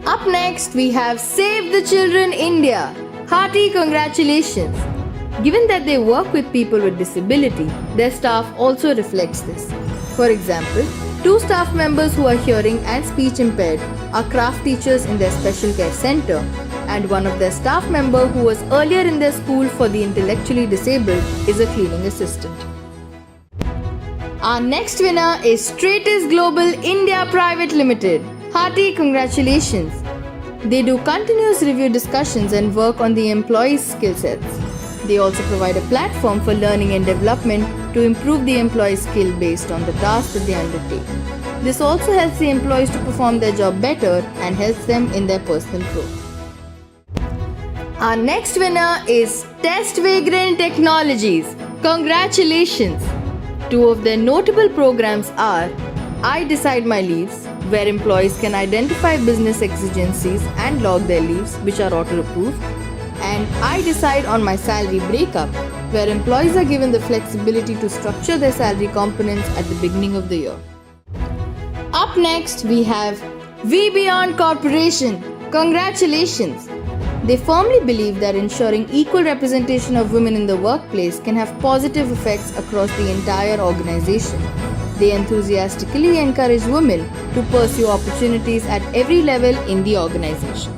Up next, we have Save the Children India. Hearty congratulations! Given that they work with people with disability, their staff also reflects this. For example, 2 staff members who are hearing and speech impaired are craft teachers in their special care center, and one of their staff member who was earlier in their school for the intellectually disabled is a cleaning assistant. Our next winner is Stratus Global India Private Limited. Hearty congratulations! They do continuous review discussions and work on the employees' skill sets. They also provide a platform for learning and development to improve the employee's skill based on the tasks that they undertake. This also helps the employees to perform their job better and helps them in their personal growth. Our next winner is Test Vagrant Technologies. Congratulations! 2 of their notable programs are I Decide My Leaves, where employees can identify business exigencies and log their leaves, which are auto-approved, and I Decide on My Salary Breakup, where employees are given the flexibility to structure their salary components at the beginning of the year. Up next, we have We Beyond Corporation. Congratulations! They firmly believe that ensuring equal representation of women in the workplace can have positive effects across the entire organization. They enthusiastically encourage women to pursue opportunities at every level in the organization.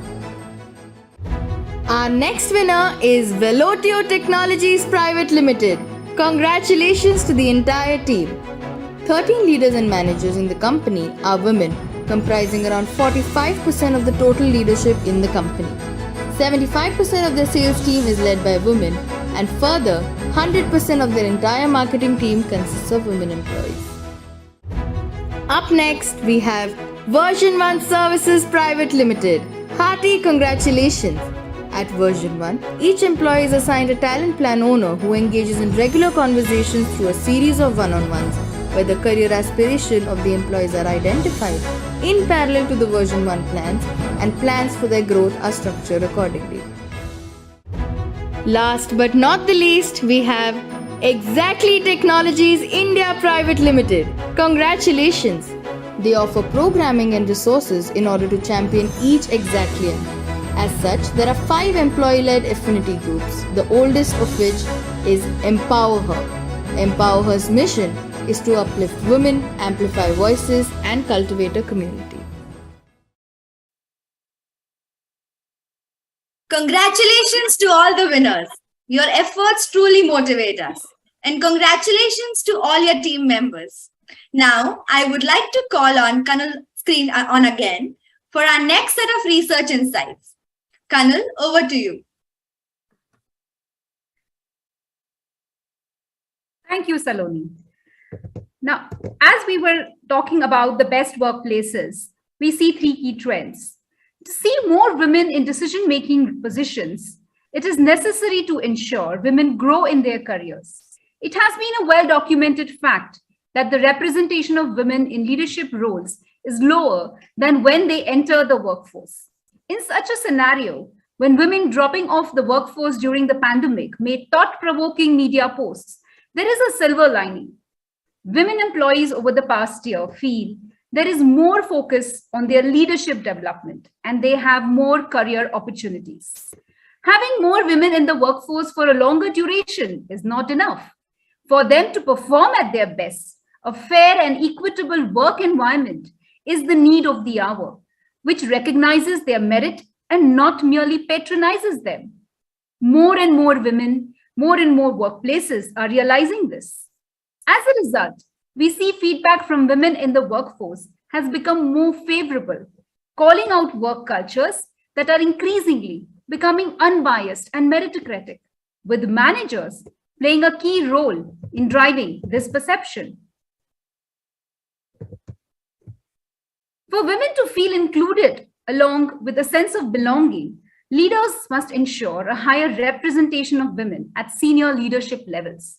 Our next winner is Velotio Technologies Private Limited. Congratulations to the entire team. 13 leaders and managers in the company are women, comprising around 45% of the total leadership in the company. 75% of their sales team is led by women, and further, 100% of their entire marketing team consists of women employees. Up next, we have Version 1 Services Private Limited. Hearty congratulations! At Version 1, each employee is assigned a talent plan owner who engages in regular conversations through a series of one-on-ones where the career aspiration of the employees are identified in parallel to the Version 1 plans, and plans for their growth are structured accordingly. Last but not the least, we have Exactly Technologies India Private Limited. Congratulations! They offer programming and resources in order to champion each exactly. As such, there are 5 employee-led affinity groups, the oldest of which is Empower Her. Empower Her's mission is to uplift women, amplify voices, and cultivate a community. Congratulations to all the winners. Your efforts truly motivate us. And congratulations to all your team members. Now, I would like to call on Kanal screen on again for our next set of research insights. Kanal, over to you. Thank you, Saloni. Now, as we were talking about the best workplaces, we see 3 key trends. To see more women in decision-making positions, it is necessary to ensure women grow in their careers. It has been a well-documented fact that the representation of women in leadership roles is lower than when they enter the workforce. In such a scenario, when women dropping off the workforce during the pandemic made thought-provoking media posts, there is a silver lining. Women employees over the past year feel there is more focus on their leadership development and they have more career opportunities. Having more women in the workforce for a longer duration is not enough. For them to perform at their best, a fair and equitable work environment is the need of the hour, which recognizes their merit and not merely patronizes them. More and more women, more and more workplaces are realizing this. As a result, we see feedback from women in the workforce has become more favorable, calling out work cultures that are increasingly becoming unbiased and meritocratic, with managers playing a key role in driving this perception. For women to feel included along with a sense of belonging, leaders must ensure a higher representation of women at senior leadership levels.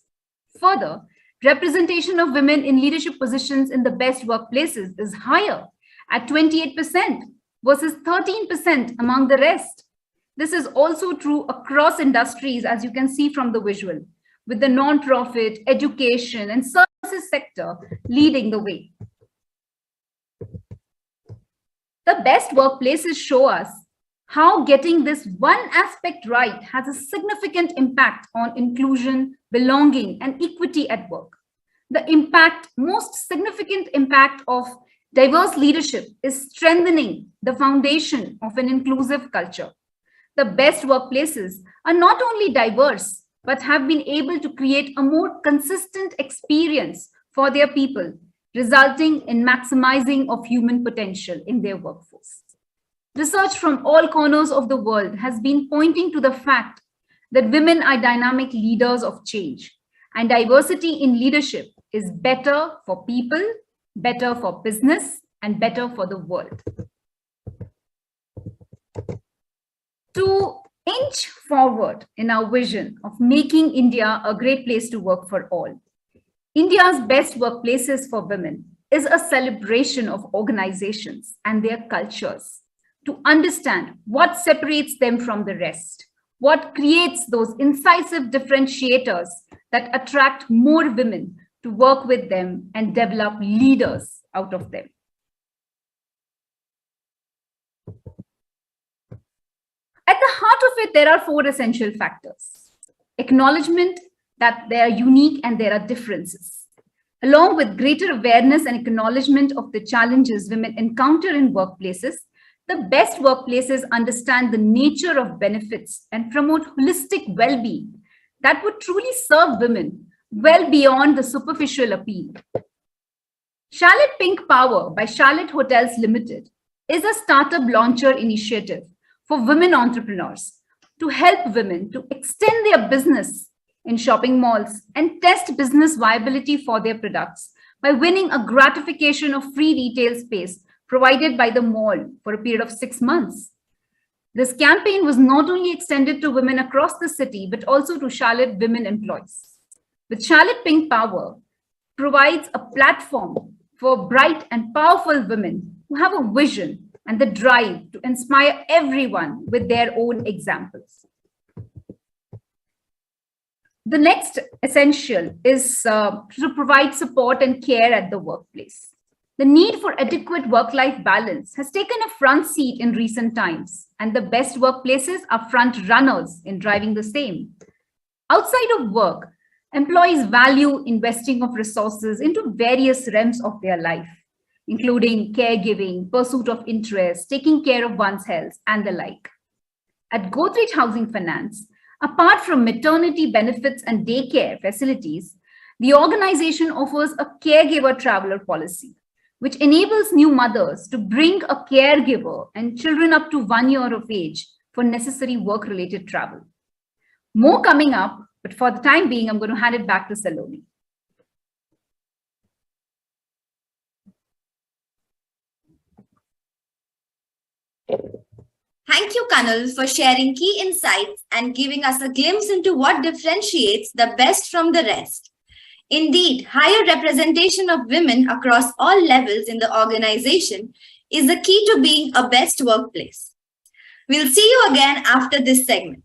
Further, representation of women in leadership positions in the best workplaces is higher at 28% versus 13% among the rest. This is also true across industries, as you can see from the visual, with the non-profit, education, and services sector leading the way. The best workplaces show us how getting this one aspect right has a significant impact on inclusion, belonging, and equity at work. The most significant impact of diverse leadership is strengthening the foundation of an inclusive culture. The best workplaces are not only diverse, but have been able to create a more consistent experience for their people, resulting in maximizing of human potential in their workforce. Research from all corners of the world has been pointing to the fact that women are dynamic leaders of change, and diversity in leadership is better for people, better for business, and better for the world. To inch forward in our vision of making India a great place to work for all, India's best workplaces for women is a celebration of organizations and their cultures to understand what separates them from the rest, what creates those incisive differentiators that attract more women to work with them and develop leaders out of them. At the heart of it, there are 4 essential factors. Acknowledgement that they are unique and there are differences. Along with greater awareness and acknowledgement of the challenges women encounter in workplaces, the best workplaces understand the nature of benefits and promote holistic well-being that would truly serve women well beyond the superficial appeal. Charlotte Pink Power by Charlotte Hotels Limited is a startup launcher initiative for women entrepreneurs to help women to extend their business in shopping malls and test business viability for their products by winning a gratification of free retail space provided by the mall for a period of 6 months. This campaign was not only extended to women across the city, but also to Charlotte women employees. With Charlotte Pink Power provides a platform for bright and powerful women who have a vision and the drive to inspire everyone with their own examples. The next essential is to provide support and care at the workplace. The need for adequate work-life balance has taken a front seat in recent times, and the best workplaces are front runners in driving the same. Outside of work, employees value investing of resources into various realms of their life, including caregiving, pursuit of interest, taking care of one's health, and the like. At Godrej Housing Finance, apart from maternity benefits and daycare facilities, the organization offers a caregiver traveler policy, which enables new mothers to bring a caregiver and children up to 1 year of age for necessary work-related travel. More coming up, but for the time being, I'm going to hand it back to Saloni. Thank you, Kanal, for sharing key insights and giving us a glimpse into what differentiates the best from the rest. Indeed, higher representation of women across all levels in the organization is the key to being a best workplace. We'll see you again after this segment.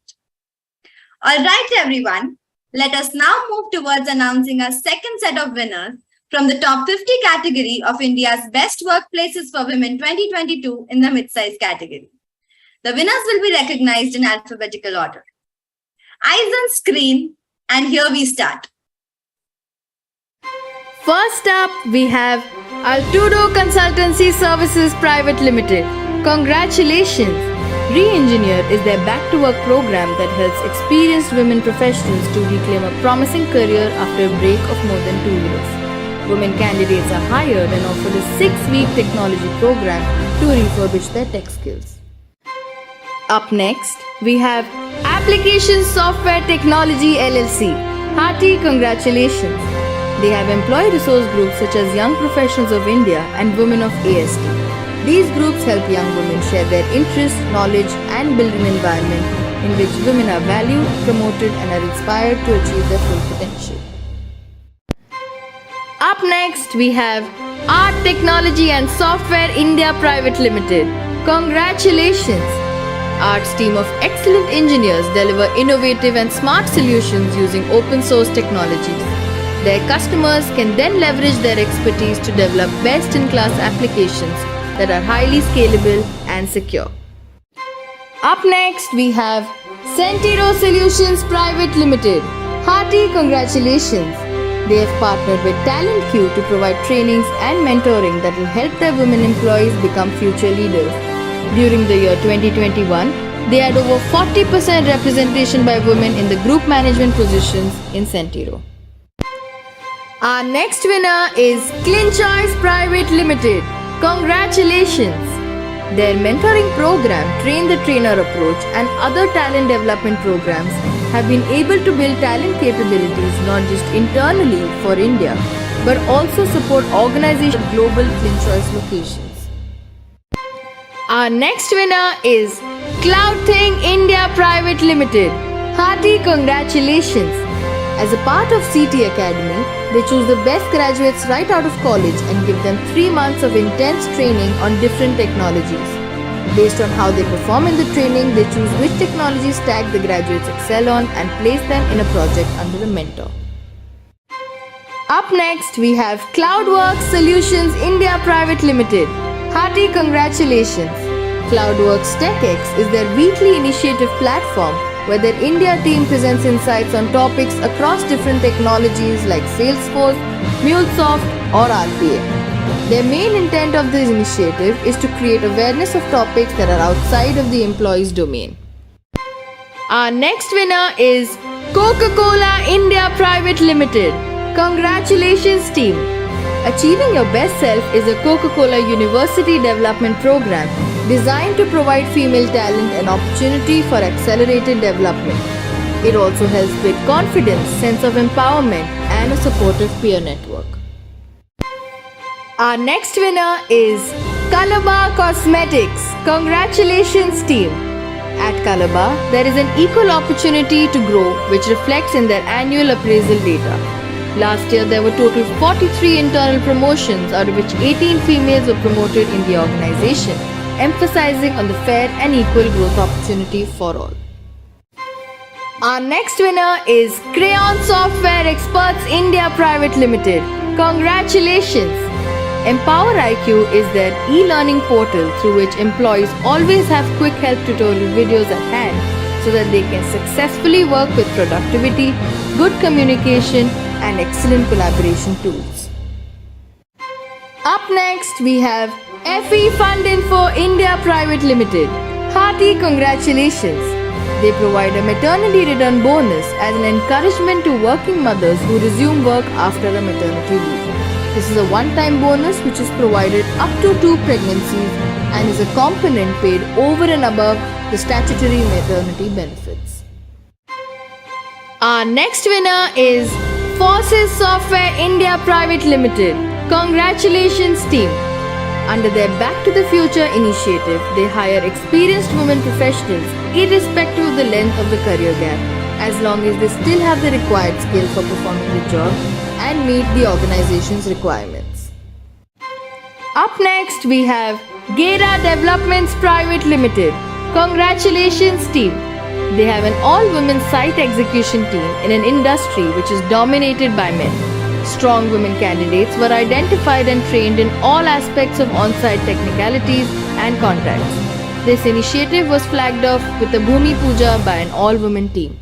All right, everyone, let us now move towards announcing our second set of winners from the top 50 category of India's best workplaces for women 2022 in the mid-size category. The winners will be recognized in alphabetical order. Eyes on screen, and here we start. First up, we have Altudo Consultancy Services Private Limited. Congratulations! Re-Engineer is their back-to-work program that helps experienced women professionals to reclaim a promising career after a break of more than 2 years. Women candidates are hired and offered a 6-week technology program to refurbish their tech skills. Up next, we have Application Software Technology LLC. Hearty congratulations! They have employee resource groups such as Young Professionals of India and Women of AST. These groups help young women share their interests, knowledge, and build an environment in which women are valued, promoted, and are inspired to achieve their full potential. Up next, we have Art Technology and Software India Private Limited. Congratulations! Art's team of excellent engineers deliver innovative and smart solutions using open source technologies. Their customers can then leverage their expertise to develop best-in-class applications that are highly scalable and secure. Up next, we have Centiro Solutions Private Limited. Hearty congratulations! They have partnered with TalentQ to provide trainings and mentoring that will help their women employees become future leaders. During the year 2021, they had over 40% representation by women in the group management positions in Centiro. Our next winner is ClinChoice Private Limited. Congratulations! Their mentoring program, Train the Trainer approach, and other talent development programs have been able to build talent capabilities not just internally for India, but also support organizations at global ClinChoice locations. Our next winner is CloudThing India Private Limited. Hearty congratulations! As a part of CT Academy, they choose the best graduates right out of college and give them 3 months of intense training on different technologies. Based on how they perform in the training, they choose which technologies tag the graduates excel on and place them in a project under a mentor. Up next, we have CloudWorks Solutions India Private Limited. Hearty congratulations! CloudWorks TechX is their weekly initiative platform where their India team presents insights on topics across different technologies like Salesforce, MuleSoft, or RPA. Their main intent of this initiative is to create awareness of topics that are outside of the employee's domain. Our next winner is Coca-Cola India Private Limited. Congratulations, team! Achieving Your Best Self is a Coca-Cola University Development Program designed to provide female talent an opportunity for accelerated development. It also helps build confidence, sense of empowerment, and a supportive peer network. Our next winner is Colorbar Cosmetics. Congratulations, team! At Colorbar, there is an equal opportunity to grow, which reflects in their annual appraisal data. Last year, there were total 43 internal promotions, out of which 18 females were promoted in the organization, emphasizing on the fair and equal growth opportunity for all. Our next winner is Crayon Software Experts India Private Limited. Congratulations! Empower IQ is their e-learning portal through which employees always have quick help tutorial videos at hand so that they can successfully work with productivity, good communication, and excellent collaboration tools. Up next, we have FE Fund Info India Private Limited. Hearty congratulations! They provide a maternity return bonus as an encouragement to working mothers who resume work after a maternity leave. This is a one-time bonus which is provided up to 2 pregnancies and is a component paid over and above the statutory maternity benefits. Our next winner is Forces Software India Private Limited. Congratulations team! Under their Back to the Future initiative, they hire experienced women professionals irrespective of the length of the career gap, as long as they still have the required skill for performing the job and meet the organization's requirements. Up next, we have Gera Developments Private Limited. Congratulations team! They have an all-women site execution team in an industry which is dominated by men. Strong women candidates were identified and trained in all aspects of on-site technicalities and contacts. This initiative was flagged off with a Bhumi Puja by an all-women team.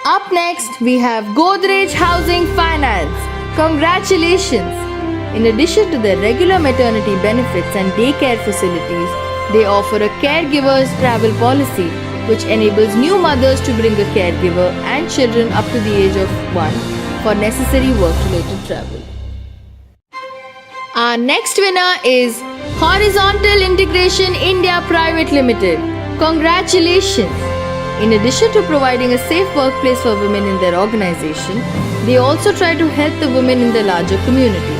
Up next, we have Godrej Housing Finance. Congratulations! In addition to their regular maternity benefits and daycare facilities, they offer a caregiver's travel policy which enables new mothers to bring a caregiver and children up to the age of 1 for necessary work-related travel. Our next winner is Horizontal Integration India Private Limited. Congratulations! In addition to providing a safe workplace for women in their organization, they also try to help the women in the larger community.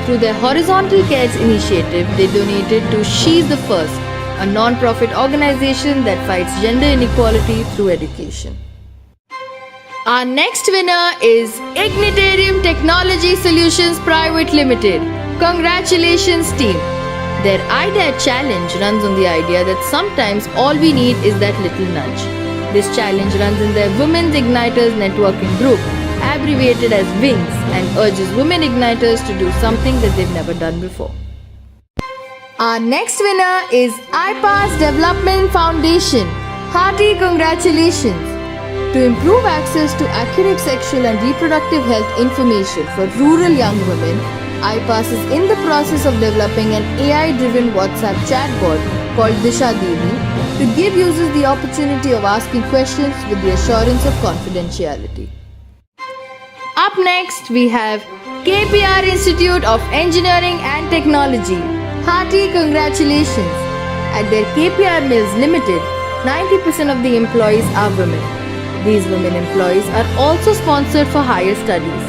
Through their Horizontal Cares initiative, they donated to She's the First, a non-profit organization that fights gender inequality through education. Our next winner is Ignitarium Technology Solutions Private Limited. Congratulations team! Their IDEA challenge runs on the idea that sometimes all we need is that little nudge. This challenge runs in their Women's Igniters networking group, abbreviated as WINGS, and urges women igniters to do something that they've never done before. Our next winner is iPass Development Foundation. Hearty congratulations! To improve access to accurate sexual and reproductive health information for rural young women, iPass is in the process of developing an AI-driven WhatsApp chatbot called Disha Devi to give users the opportunity of asking questions with the assurance of confidentiality. Up next, we have KPR Institute of Engineering and Technology. Hearty congratulations! At their KPR Mills Limited, 90% of the employees are women. These women employees are also sponsored for higher studies.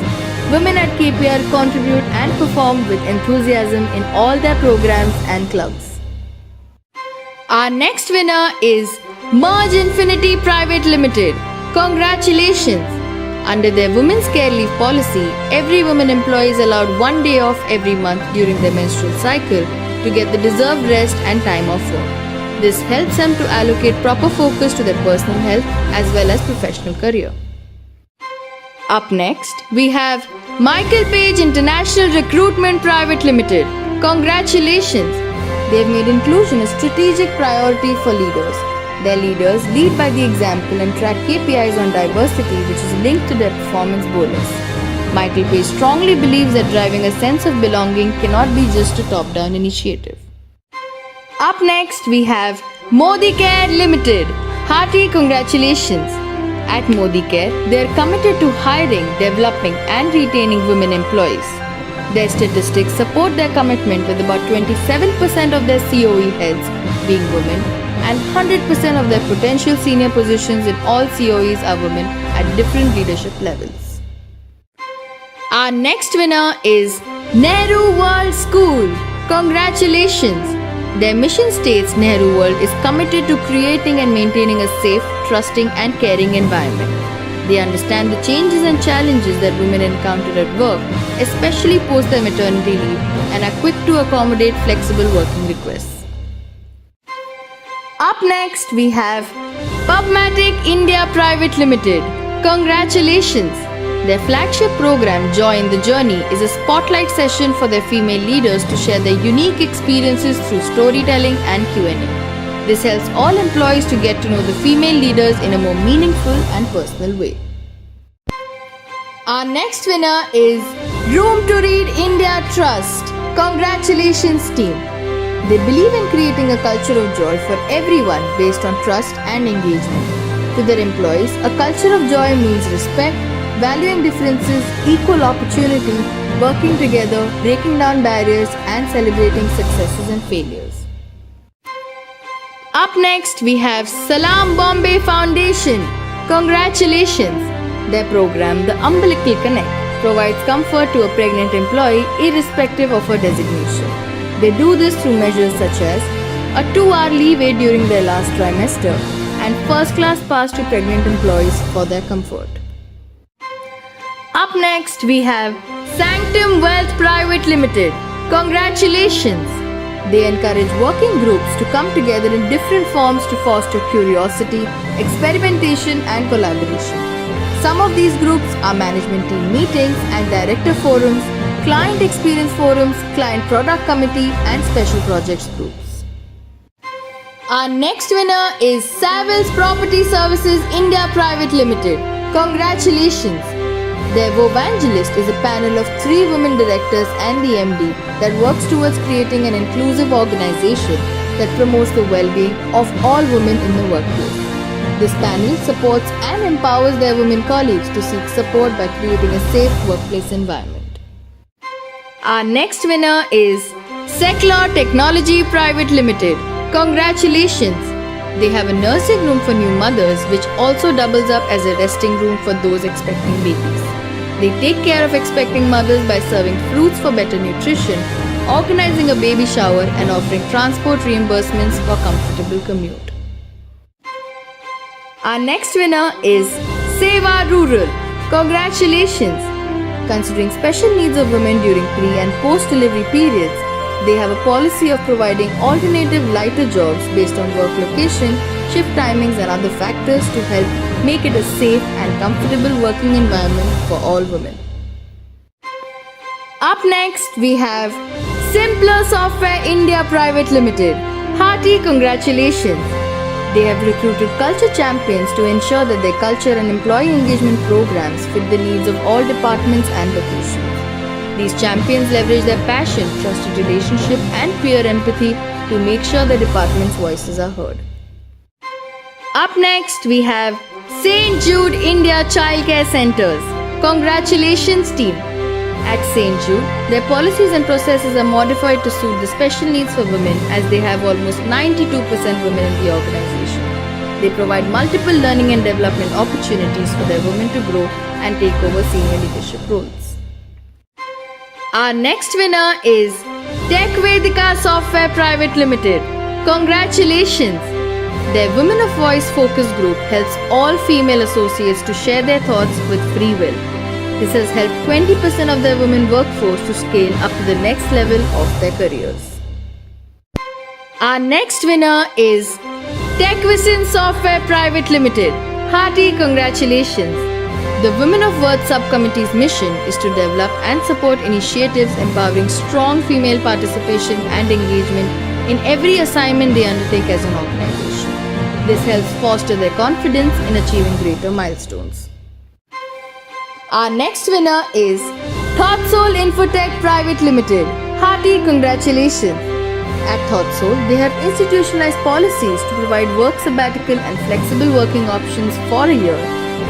Women at KPR contribute and perform with enthusiasm in all their programs and clubs. Our next winner is Merge Infinity Private Limited. Congratulations! Under their Women's Care Leave policy, every woman employee is allowed 1 day off every month during their menstrual cycle to get the deserved rest and time off work. This helps them to allocate proper focus to their personal health as well as professional career. Up next, we have Michael Page International Recruitment Private Limited. Congratulations! They've made inclusion a strategic priority for leaders. Their leaders lead by the example and track KPIs on diversity, which is linked to their performance bonus. Michael Page strongly believes that driving a sense of belonging cannot be just a top-down initiative. Up next, we have ModiCare Limited. Hearty congratulations! At ModiCare, they are committed to hiring, developing and retaining women employees. Their statistics support their commitment with about 27% of their COE heads being women and 100% of their potential senior positions in all COEs are women at different leadership levels. Our next winner is Nehru World School. Congratulations! Their mission states Nehru World is committed to creating and maintaining a safe, trusting and caring environment. They understand the changes and challenges that women encounter at work, especially post their maternity leave, and are quick to accommodate flexible working requests. Up next, we have Pubmatic India Private Limited. Congratulations! Their flagship program, Join the Journey, is a spotlight session for their female leaders to share their unique experiences through storytelling and Q&A. This helps all employees to get to know the female leaders in a more meaningful and personal way. Our next winner is Room to Read India Trust. Congratulations, team. They believe in creating a culture of joy for everyone based on trust and engagement. To their employees, a culture of joy means respect, valuing differences, equal opportunity, working together, breaking down barriers, and celebrating successes and failures. Up next, we have Salam Bombay Foundation. Congratulations! Their program, The Umbilical Connect, provides comfort to a pregnant employee irrespective of her designation. They do this through measures such as a 2-hour leeway during their last trimester and first-class pass to pregnant employees for their comfort. Up next, we have Sanctum Wealth Private Limited. Congratulations! They encourage working groups to come together in different forms to foster curiosity, experimentation, and collaboration. Some of these groups are management team meetings and director forums, client experience forums, client product committee, and special projects groups. Our next winner is Savills Property Services India Private Limited. Congratulations! Their Vovangelist is a panel of 3 women directors and the MD that works towards creating an inclusive organization that promotes the well-being of all women in the workplace. This panel supports and empowers their women colleagues to seek support by creating a safe workplace environment. Our next winner is Seclor Technology Private Limited. Congratulations! They have a nursing room for new mothers which also doubles up as a resting room for those expecting babies. They take care of expecting mothers by serving fruits for better nutrition, organizing a baby shower, and offering transport reimbursements for comfortable commute. Our next winner is Seva Rural. Congratulations! Considering special needs of women during pre- and post-delivery periods, they have a policy of providing alternative lighter jobs based on work location, shift timings, and other factors to help make it a safe and comfortable working environment for all women. Up next, we have Simpler Software India Private Limited. Hearty congratulations! They have recruited culture champions to ensure that their culture and employee engagement programs fit the needs of all departments and locations. These champions leverage their passion, trusted relationship, and peer empathy to make sure the department's voices are heard. Up next, we have St. Jude India Childcare Centers. Congratulations, team! At St. Jude, their policies and processes are modified to suit the special needs for women as they have almost 92% women in the organization. They provide multiple learning and development opportunities for their women to grow and take over senior leadership roles. Our next winner is Tech Vedika Software Private Limited. Congratulations! Their Women of Voice focus group helps all female associates to share their thoughts with free will. This has helped 20% of their women workforce to scale up to the next level of their careers. Our next winner is Techvision Software Private Limited. Hearty congratulations! The Women of Worth Subcommittee's mission is to develop and support initiatives empowering strong female participation and engagement in every assignment they undertake as an organization. This helps foster their confidence in achieving greater milestones. Our next winner is ThoughtSoul Infotech Private Limited. Hearty congratulations! At ThoughtSoul, they have institutionalized policies to provide work sabbatical and flexible working options for a year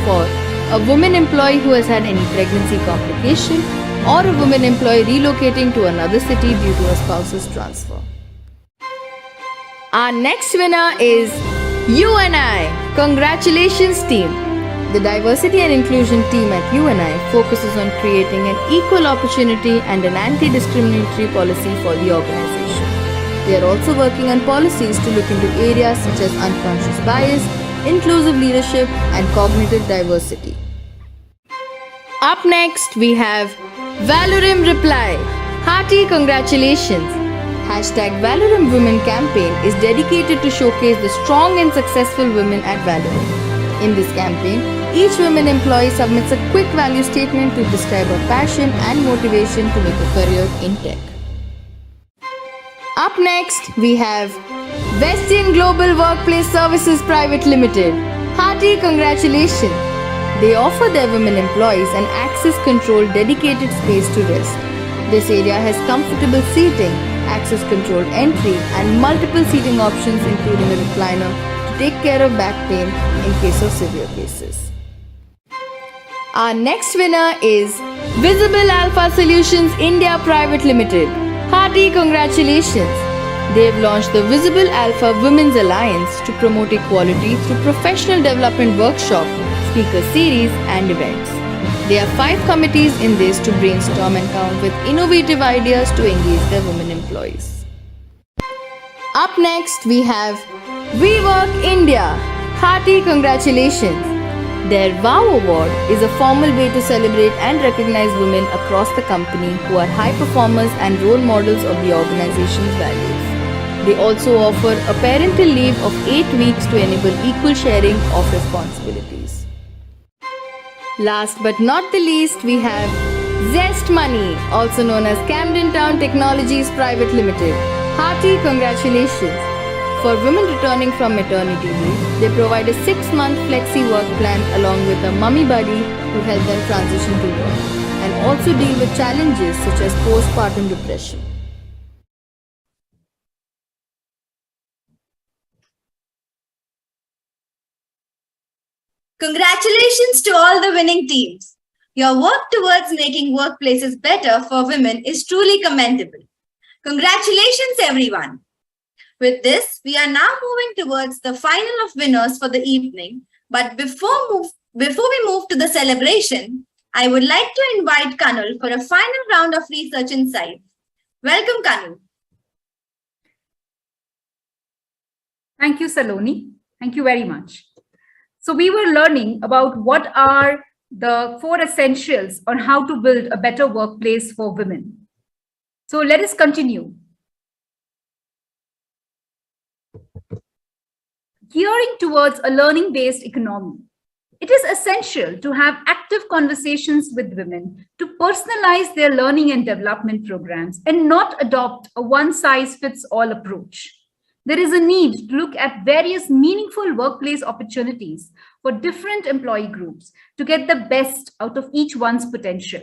for a woman employee who has had any pregnancy complication or a woman employee relocating to another city due to a spouse's transfer. Our next winner is UNI. Congratulations, team! The Diversity and Inclusion team at UNI focuses on creating an equal opportunity and an anti-discriminatory policy for the organization. They are also working on policies to look into areas such as unconscious bias, inclusive leadership, and cognitive diversity. Up next, we have Valorim Reply. Hearty congratulations! #Valorim Women campaign is dedicated to showcase the strong and successful women at Valorim. In this campaign, each woman employee submits a quick value statement to describe her passion and motivation to make a career in tech. Up next, we have Westian Global Workplace Services Private Limited. Hearty congratulations! They offer their women employees an access-controlled dedicated space to rest. This area has comfortable seating, access-controlled entry, and multiple seating options including a recliner to take care of back pain in case of severe cases. Our next winner is Visible Alpha Solutions India Private Limited. Hearty congratulations! They've launched the Visible Alpha Women's Alliance to promote equality through professional development workshop, speaker series, and events. There are 5 committees in this to brainstorm and come up with innovative ideas to engage their women employees. Up next, we have WeWork India. Hearty congratulations! Their WOW Award is a formal way to celebrate and recognize women across the company who are high performers and role models of the organization's values. They also offer a parental leave of 8 weeks to enable equal sharing of responsibilities. Last but not the least, we have Zest Money, also known as Camden Town Technologies Private Limited. Hearty congratulations! For women returning from maternity leave, they provide a 6-month flexi work plan along with a mummy buddy to help them transition to work and also deal with challenges such as postpartum depression. Congratulations to all the winning teams. Your work towards making workplaces better for women is truly commendable. Congratulations, everyone. With this, we are now moving towards the final of winners for the evening. But before we move to the celebration, I would like to invite Kanul for a final round of research insights. Welcome, Kanul. Thank you, Saloni. Thank you very much. So we were learning about what are the 4 essentials on how to build a better workplace for women. So let us continue. Gearing towards a learning-based economy, it is essential to have active conversations with women to personalize their learning and development programs and not adopt a one-size-fits-all approach. There is a need to look at various meaningful workplace opportunities for different employee groups to get the best out of each one's potential.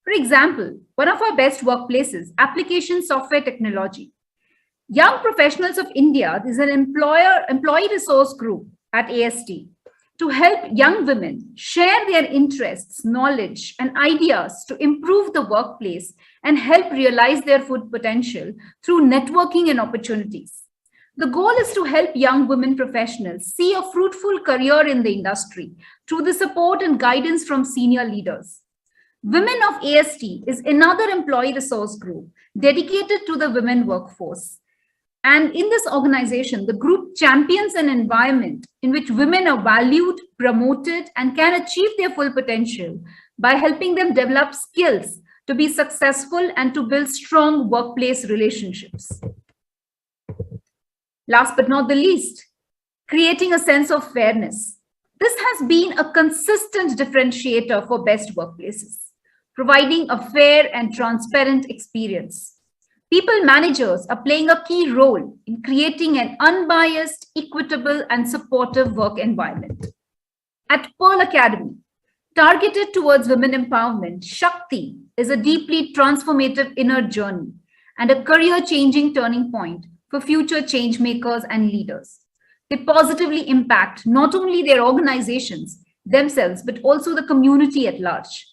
For example, one of our best workplaces, application software technology. Young Professionals of India is an employee resource group at AST to help young women share their interests, knowledge, and ideas to improve the workplace and help realize their full potential through networking and opportunities. The goal is to help young women professionals see a fruitful career in the industry through the support and guidance from senior leaders. Women of AST is another employee resource group dedicated to the women workforce. And in this organization, the group champions an environment in which women are valued, promoted, and can achieve their full potential by helping them develop skills to be successful and to build strong workplace relationships. Last but not the least, creating a sense of fairness. This has been a consistent differentiator for best workplaces, providing a fair and transparent experience. People managers are playing a key role in creating an unbiased, equitable, and supportive work environment. At Pearl Academy, targeted towards women empowerment, Shakti is a deeply transformative inner journey and a career-changing turning point for future change makers and leaders. They positively impact not only their organizations themselves, but also the community at large.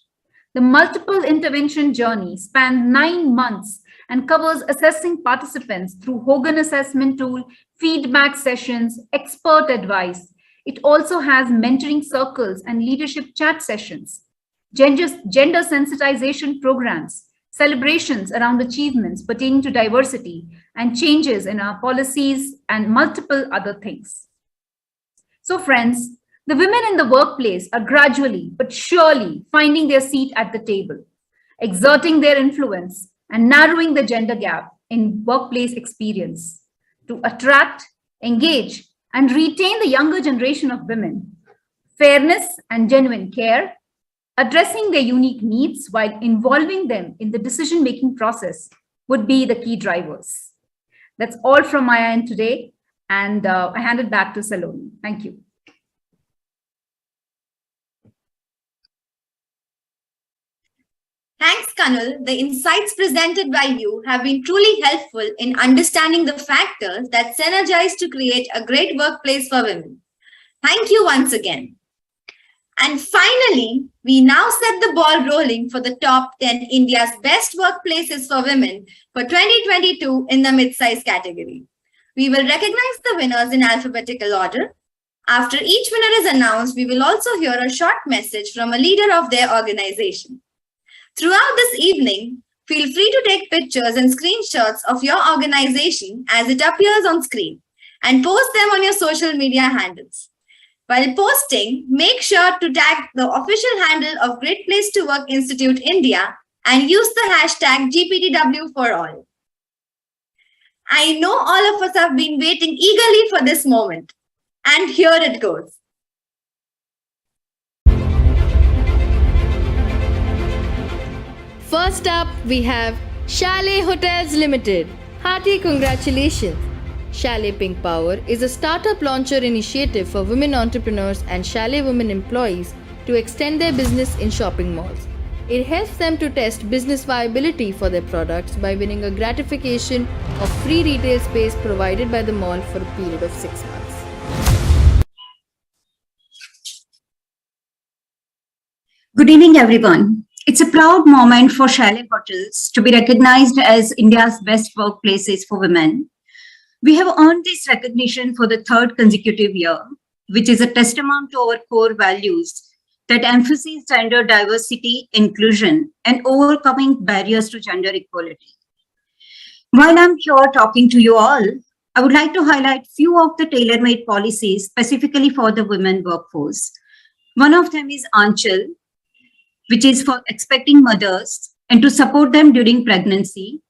The multiple intervention journey spans 9 months and covers assessing participants through Hogan assessment tool, feedback sessions, expert advice. It also has mentoring circles and leadership chat sessions, gender sensitization programs, celebrations around achievements pertaining to diversity, and changes in our policies and multiple other things. So friends, the women in the workplace are gradually but surely finding their seat at the table, exerting their influence and narrowing the gender gap in workplace experience to attract, engage, and retain the younger generation of women. fairness and genuine care, addressing their unique needs while involving them in the decision-making process would be the key drivers. That's all from my end today, and I hand it back to Saloni. Thank you. Thanks, Kanal. The insights presented by you have been truly helpful in understanding the factors that synergize to create a great workplace for women. Thank you once again. And finally, we now set the ball rolling for the top 10 India's best workplaces for women for 2022 in the mid-size category. We will recognize the winners in alphabetical order. After each winner is announced, we will also hear a short message from a leader of their organization. Throughout this evening, feel free to take pictures and screenshots of your organization as it appears on screen and post them on your social media handles. While posting, make sure to tag the official handle of Great Place to Work Institute India and use the hashtag GPTW4all. I know all of us have been waiting eagerly for this moment, and here it goes. First up, we have Chalet Hotels Limited. Hearty congratulations! Chalet Pink Power is a startup launcher initiative for women entrepreneurs and Chalet women employees to extend their business in shopping malls. It helps them to test business viability for their products by winning a gratification of free retail space provided by the mall for a period of 6 months. Good evening, everyone. It's a proud moment for Chalet Hotels to be recognized as India's best workplaces for women. We have earned this recognition for the third consecutive year, which is a testament to our core values that emphasize gender diversity, inclusion, and overcoming barriers to gender equality. While I'm here talking to you all, I would like to highlight few of the tailor-made policies specifically for the women workforce. One of them is Aanchal, which is for expecting mothers and to support them during pregnancy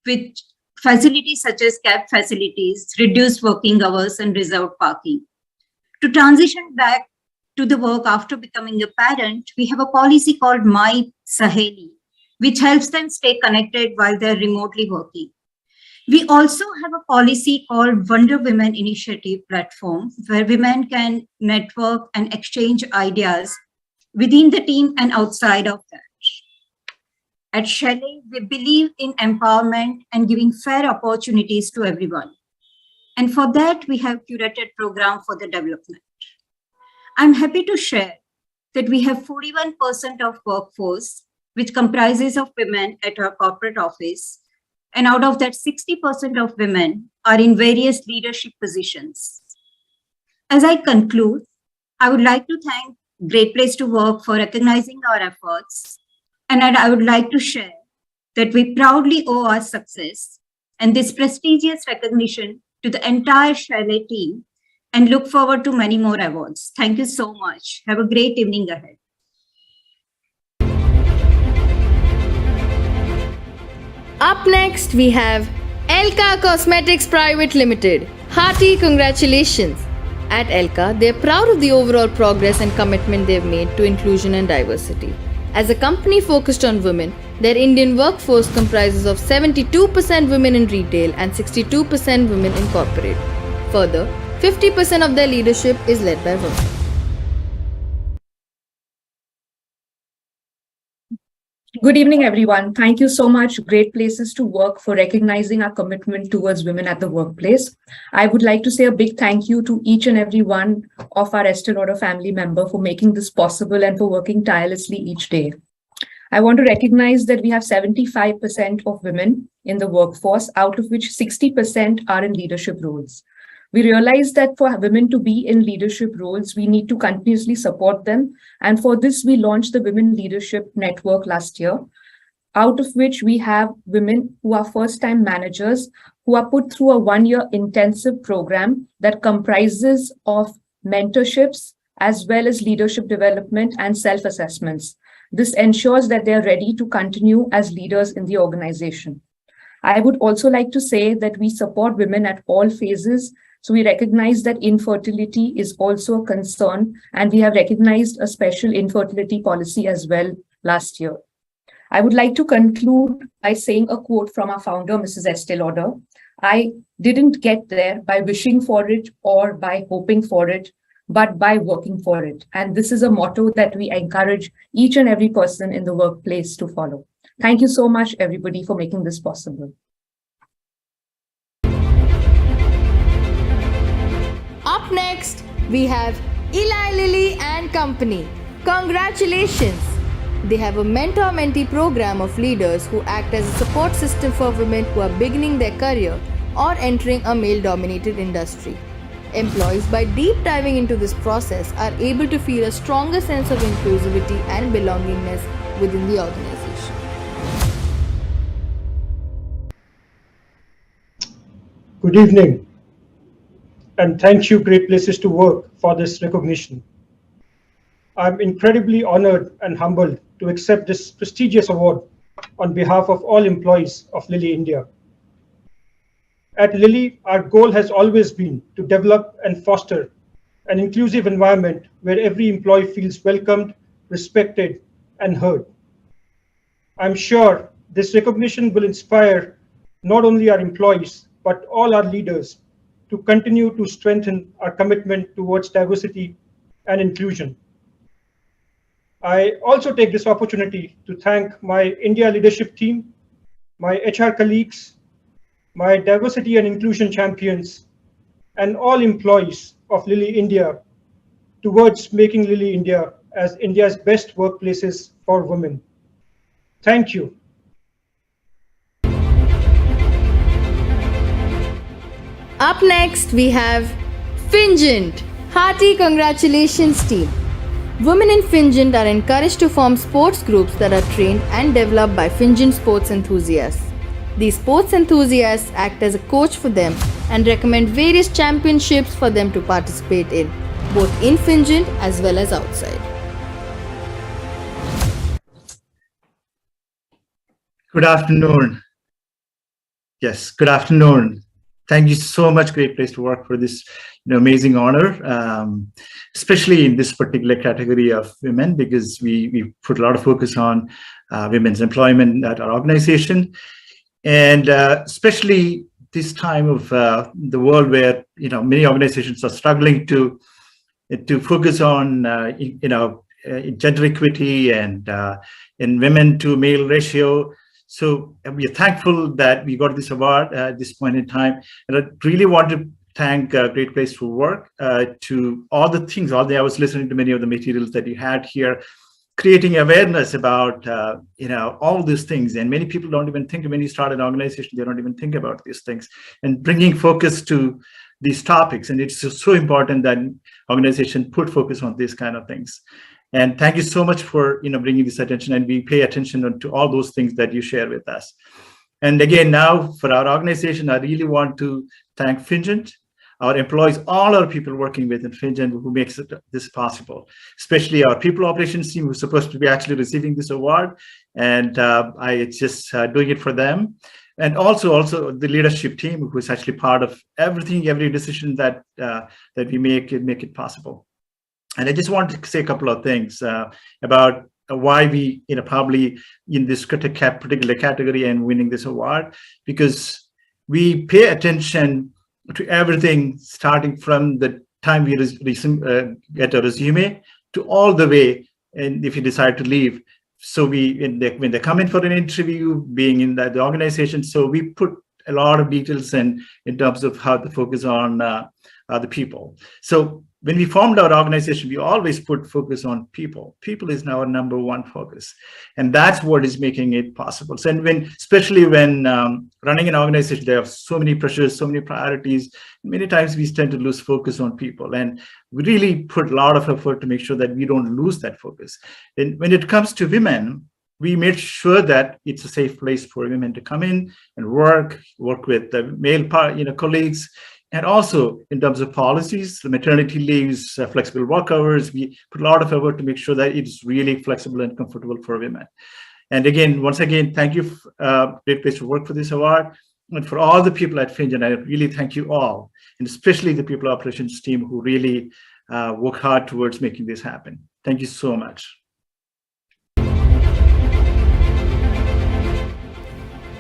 with facilities such as cab facilities, reduced working hours, and reserved parking. To transition back to the work after becoming a parent, we have a policy called My Saheli, which helps them stay connected while they're remotely working. We also have a policy called Wonder Women Initiative platform, where women can network and exchange ideas within the team and outside of that. At Chalet, we believe in empowerment and giving fair opportunities to everyone. And for that, we have curated program for the development. I'm happy to share that we have 41% of workforce, which comprises of women at our corporate office. And out of that, 60% of women are in various leadership positions. As I conclude, I would like to thank Great Place to Work for recognizing our efforts. And I would like to share that we proudly owe our success and this prestigious recognition to the entire Chalet team and look forward to many more awards. Thank you so much. Have a great evening ahead. Up next, we have Elka Cosmetics Private Limited. Hearty congratulations! At Elka, they are proud of the overall progress and commitment they've made to inclusion and diversity. As a company focused on women, their Indian workforce comprises of 72% women in retail and 62% women in corporate. Further, 50% of their leadership is led by women. Good evening, everyone. Thank you so much, Great Places to Work, for recognizing our commitment towards women at the workplace. I would like to say a big thank you to each and every one of our Estee Lauder family member for making this possible and for working tirelessly each day. I want to recognize that we have 75% of women in the workforce, out of which 60% are in leadership roles. We realize that for women to be in leadership roles, we need to continuously support them. And for this, we launched the Women Leadership Network last year, out of which we have women who are first-time managers who are put through a one-year intensive program that comprises of mentorships as well as leadership development and self-assessments. This ensures that they are ready to continue as leaders in the organization. I would also like to say that we support women at all phases So we recognize that infertility is also a concern, and we have recognized a special infertility policy as well last year. I would like to conclude by saying a quote from our founder, Mrs. Estee Lauder. I didn't get there by wishing for it or by hoping for it, but by working for it. And this is a motto that we encourage each and every person in the workplace to follow. Thank you so much, everybody, for making this possible. Up next, we have Eli Lilly and Company. Congratulations! They have a mentor-mentee program of leaders who act as a support system for women who are beginning their career or entering a male-dominated industry. Employees, by deep diving into this process, are able to feel a stronger sense of inclusivity and belongingness within the organization. Good evening, and thank you, Great Places to Work, for this recognition. I'm incredibly honored and humbled to accept this prestigious award on behalf of all employees of Lilly India. At Lilly, our goal has always been to develop and foster an inclusive environment where every employee feels welcomed, respected, and heard. I'm sure this recognition will inspire not only our employees, but all our leaders to continue to strengthen our commitment towards diversity and inclusion. I also take this opportunity to thank my India leadership team, my HR colleagues, my diversity and inclusion champions, and all employees of Lilly India towards making Lilly India as India's best workplaces for women. Thank you. Up next, we have Fingent. Hearty congratulations, team. Women in Fingent are encouraged to form sports groups that are trained and developed by Fingent sports enthusiasts. These sports enthusiasts act as a coach for them and recommend various championships for them to participate in, both in Fingent as well as outside. Good afternoon. Yes, good afternoon. Thank you so much, Great Place to Work, for this amazing honor, especially in this particular category of women, because we put a lot of focus on women's employment at our organization. And especially this time of the world where many organizations are struggling to focus on gender equity and women to male ratio. So we are thankful that we got this award at this point in time. And I really want to thank Great Place to Work to all the things. I was listening to many of the materials that you had here, creating awareness about all these things. And many people don't even think, when you start an organization, they don't even think about these things, and bringing focus to these topics. And it's just so important that organization put focus on these kind of things. And thank you so much for bringing this attention, and we pay attention to all those things that you share with us. And again, now for our organization, I really want to thank Fingent, our employees, all our people working within Fingent who makes this possible, especially our people operations team who's supposed to be actually receiving this award. And I just doing it for them. And also the leadership team who is actually part of everything, every decision that we make it possible. And I just wanted to say a couple of things about why we, probably in this particular category and winning this award, because we pay attention to everything starting from the time we get a resume to all the way, and if you decide to leave. So when they come in for an interview, being in the organization, so we put a lot of details in terms of how to focus on the people. So when we formed our organization, we always put focus on people. People is now our number one focus. And that's what is making it possible. So, especially when running an organization, there are so many pressures, so many priorities. Many times we tend to lose focus on people. And we really put a lot of effort to make sure that we don't lose that focus. And when it comes to women, we made sure that it's a safe place for women to come in and work with the male colleagues. And also in terms of policies, the maternity leaves, flexible work hours, we put a lot of effort to make sure that it's really flexible and comfortable for women. And again, once again, thank you, Great Place to Work, for this award. And for all the people at Finjan, I really thank you all, and especially the people operations team who really work hard towards making this happen. Thank you so much.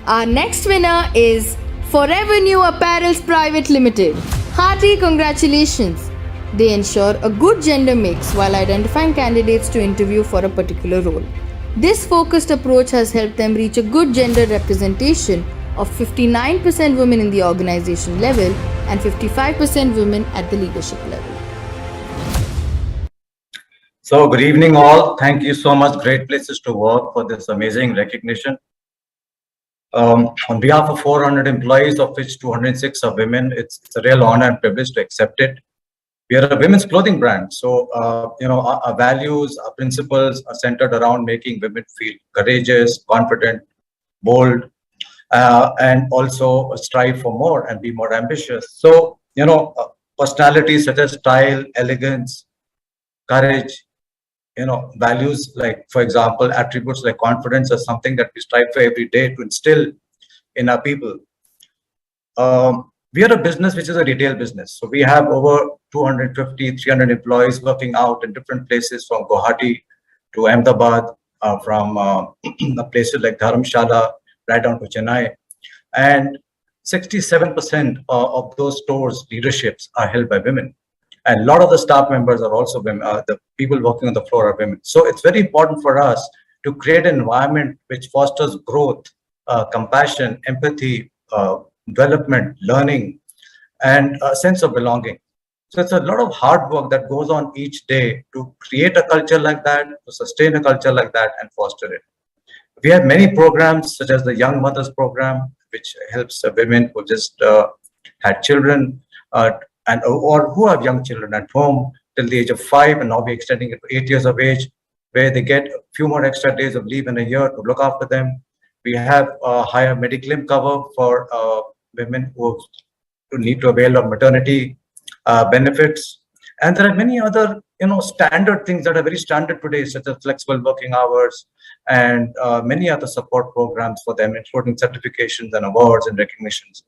Our next winner is Forever New Apparels Private Limited. Hearty congratulations. They ensure a good gender mix while identifying candidates to interview for a particular role. This focused approach has helped them reach a good gender representation of 59% women in the organization level and 55% women at the leadership level. So good evening all. Thank you so much, Great Places to Work, for this amazing recognition. On behalf of 400 employees, of which 206 are women, it's a real honor and privilege to accept it. We are a women's clothing brand. So, our values, our principles are centered around making women feel courageous, confident, bold, and also strive for more and be more ambitious. So, personalities such as style, elegance, courage, values like, for example, attributes like confidence are something that we strive for every day to instill in our people. We are a business which is a retail business. So we have over 250, 300 employees working out in different places from Guwahati to Ahmedabad, from places like Dharamshala right down to Chennai. And 67% of those stores' leaderships are held by women. And a lot of the staff members are also women. The people working on the floor are women. So it's very important for us to create an environment which fosters growth, compassion, empathy, development, learning, and a sense of belonging. So it's a lot of hard work that goes on each day to create a culture like that, to sustain a culture like that, and foster it. We have many programs such as the Young Mothers Program, which helps women who just had children or who have young children at home till the age of 5, and now we're extending it to 8 years of age, where they get a few more extra days of leave in a year to look after them. We have a higher Mediclaim cover for women who need to avail of maternity benefits. And there are many other, standard things that are very standard today, such as flexible working hours and many other support programs for them, including certifications and awards and recognitions.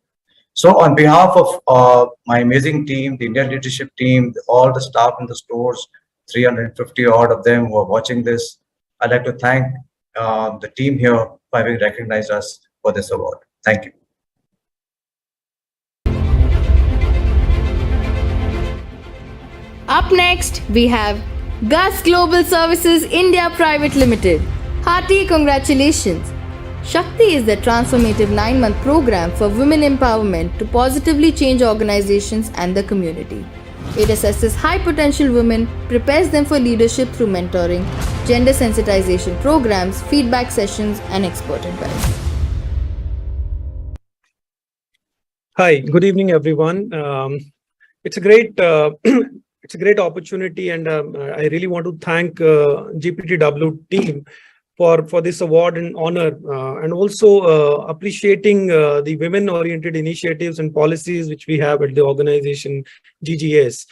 So on behalf of my amazing team, the Indian leadership team, all the staff in the stores, 350 odd of them who are watching this, I'd like to thank the team here for having recognized us for this award. Thank you. Up next, we have Gus Global Services India Private Limited. Hearty congratulations. Shakti is the transformative 9-month program for women empowerment to positively change organizations and the community. It assesses high potential women, prepares them for leadership through mentoring, gender sensitization programs, feedback sessions, and expert advice. Hi, good evening, everyone. It's a great opportunity, and I really want to thank GPTW team for this award and honor, and also appreciating the women-oriented initiatives and policies which we have at the organization GGS.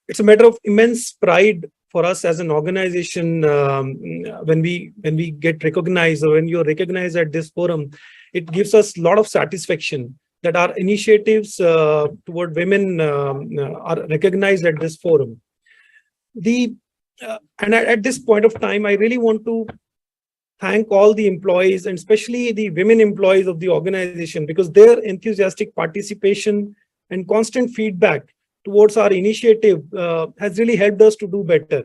It's a matter of immense pride for us as an organization when we get recognized, or when you're recognized at this forum. It gives us a lot of satisfaction that our initiatives toward women are recognized at this forum. And at this point of time, I really want to thank all the employees, and especially the women employees of the organization, because their enthusiastic participation and constant feedback towards our initiative has really helped us to do better.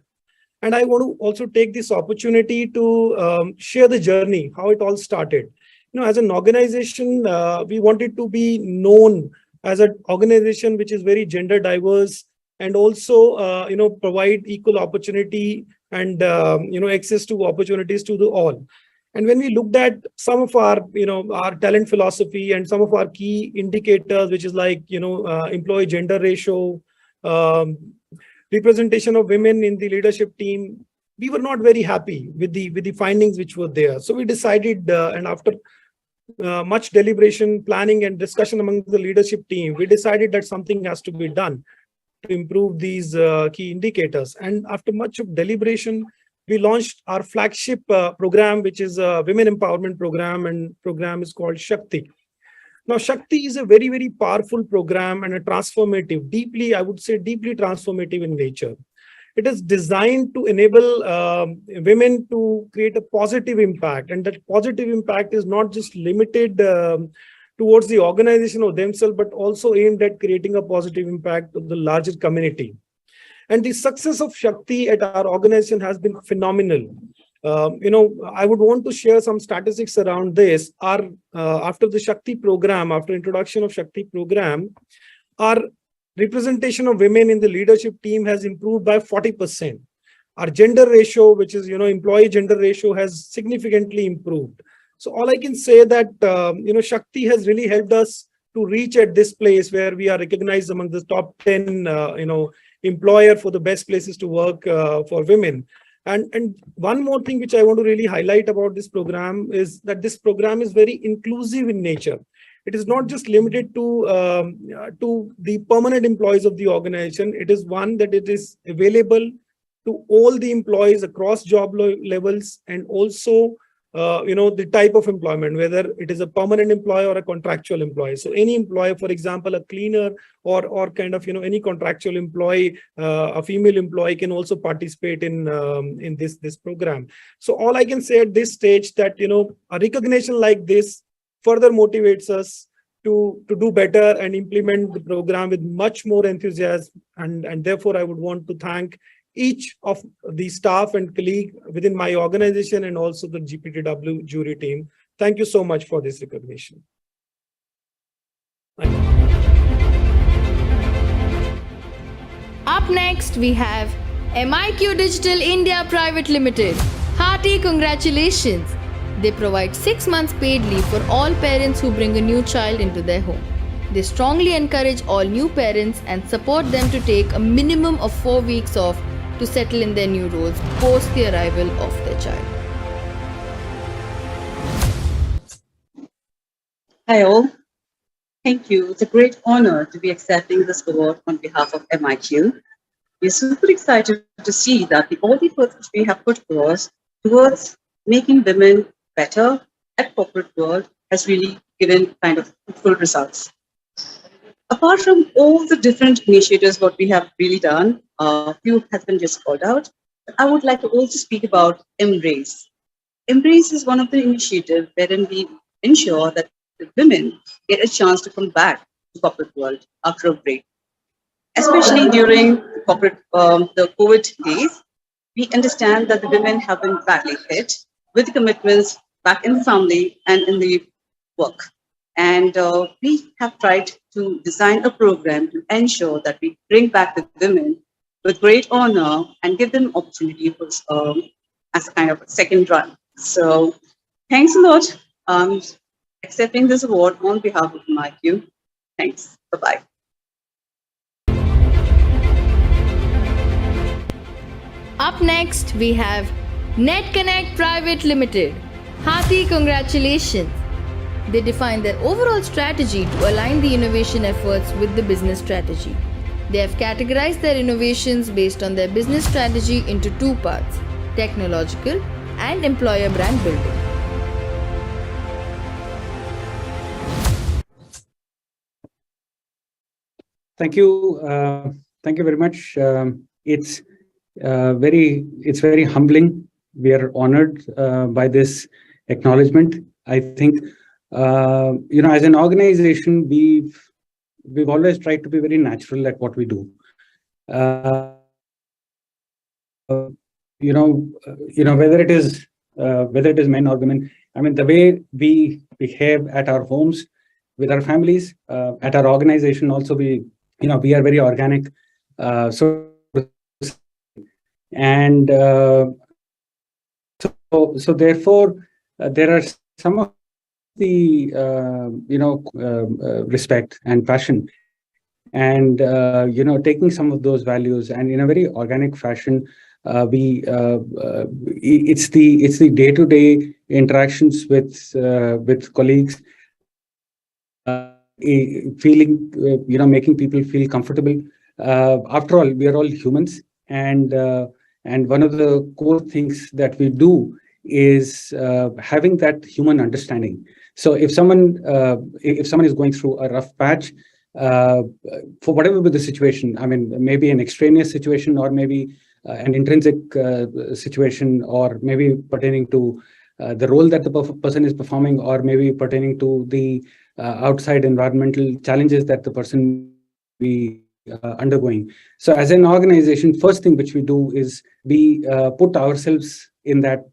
And I want to also take this opportunity to share the journey, how it all started. As an organization, we wanted to be known as an organization which is very gender diverse, and also, provide equal opportunity and, access to opportunities to the all. And when we looked at some of our, our talent philosophy and some of our key indicators, which is like, employee gender ratio, representation of women in the leadership team, we were not very happy with the findings which were there. So we decided, and after much deliberation, planning, and discussion among the leadership team, we decided that something has to be done to improve these key indicators. And after much of deliberation, we launched our flagship program, which is a women empowerment program, and program is called Shakti. Now, Shakti is a very, very powerful program and a transformative, deeply, I would say, deeply transformative in nature. It is designed to enable women to create a positive impact. And that positive impact is not just limited towards the organization or themselves, but also aimed at creating a positive impact on the larger community. And the success of Shakti at our organization has been phenomenal. I would want to share some statistics around this. After the Shakti program, after introduction of Shakti program, our representation of women in the leadership team has improved by 40%. Our gender ratio, which is, employee gender ratio, has significantly improved. So all I can say that, Shakti has really helped us to reach at this place where we are recognized among the top 10, employer for the best places to work for women. And one more thing which I want to really highlight about this program is that this program is very inclusive in nature. It is not just limited to the permanent employees of the organization. It is one that it is available to all the employees across job levels, and also the type of employment, whether it is a permanent employee or a contractual employee. So any employer, for example, a cleaner or kind of any contractual employee, a female employee can also participate in this program. So all I can say at this stage that a recognition like this further motivates us to do better and implement the program with much more enthusiasm, and therefore I would want to thank each of the staff and colleague within my organization and also the GPTW jury team. Thank you so much for this recognition. Up next, we have MIQ Digital India Private Limited. Hearty congratulations. They provide 6 months paid leave for all parents who bring a new child into their home. They strongly encourage all new parents and support them to take a minimum of 4 weeks off to settle in their new roles post the arrival of their child. Hi all. Thank you. It's a great honor to be accepting this award on behalf of MIQ. We're super excited to see that all the efforts which we have put across towards making women better at corporate world has really given kind of full results. Apart from all the different initiatives what we have really done, a few has been just called out, but I would like to also speak about Embrace. Embrace is one of the initiatives wherein we ensure that the women get a chance to come back to the corporate world after a break. Especially during the COVID days, we understand that the women have been badly hit with commitments back in the family and in the work. And we have tried to design a program to ensure that we bring back the women with great honor and give them opportunity for, as a kind of a second run. So thanks a lot accepting this award on behalf of MIQ. Thanks. Bye-bye. Up next, we have NetConnect Private Limited. Hearty congratulations. They define their overall strategy to align the innovation efforts with the business strategy. They have categorized their innovations based on their business strategy into 2 parts: technological and employer brand building. Thank you. Thank you very much. It's very humbling. We are honored by this acknowledgement. I think, as an organization, we've always tried to be very natural at what we do. Whether it is men or women. I mean, the way we behave at our homes, with our families, at our organization, also we are very organic. So therefore, there are some of the respect and passion, and taking some of those values, and in a very organic fashion, it's the day-to-day interactions with colleagues, feeling making people feel comfortable. After all, we are all humans, and one of the core things that we do is having that human understanding, So if someone is going through a rough patch, for whatever be the situation, I mean, maybe an extraneous situation, or maybe an intrinsic situation, or maybe pertaining to the role that the person is performing, or maybe pertaining to the outside environmental challenges that the person be undergoing. So as an organization, first thing which we do is we put ourselves in that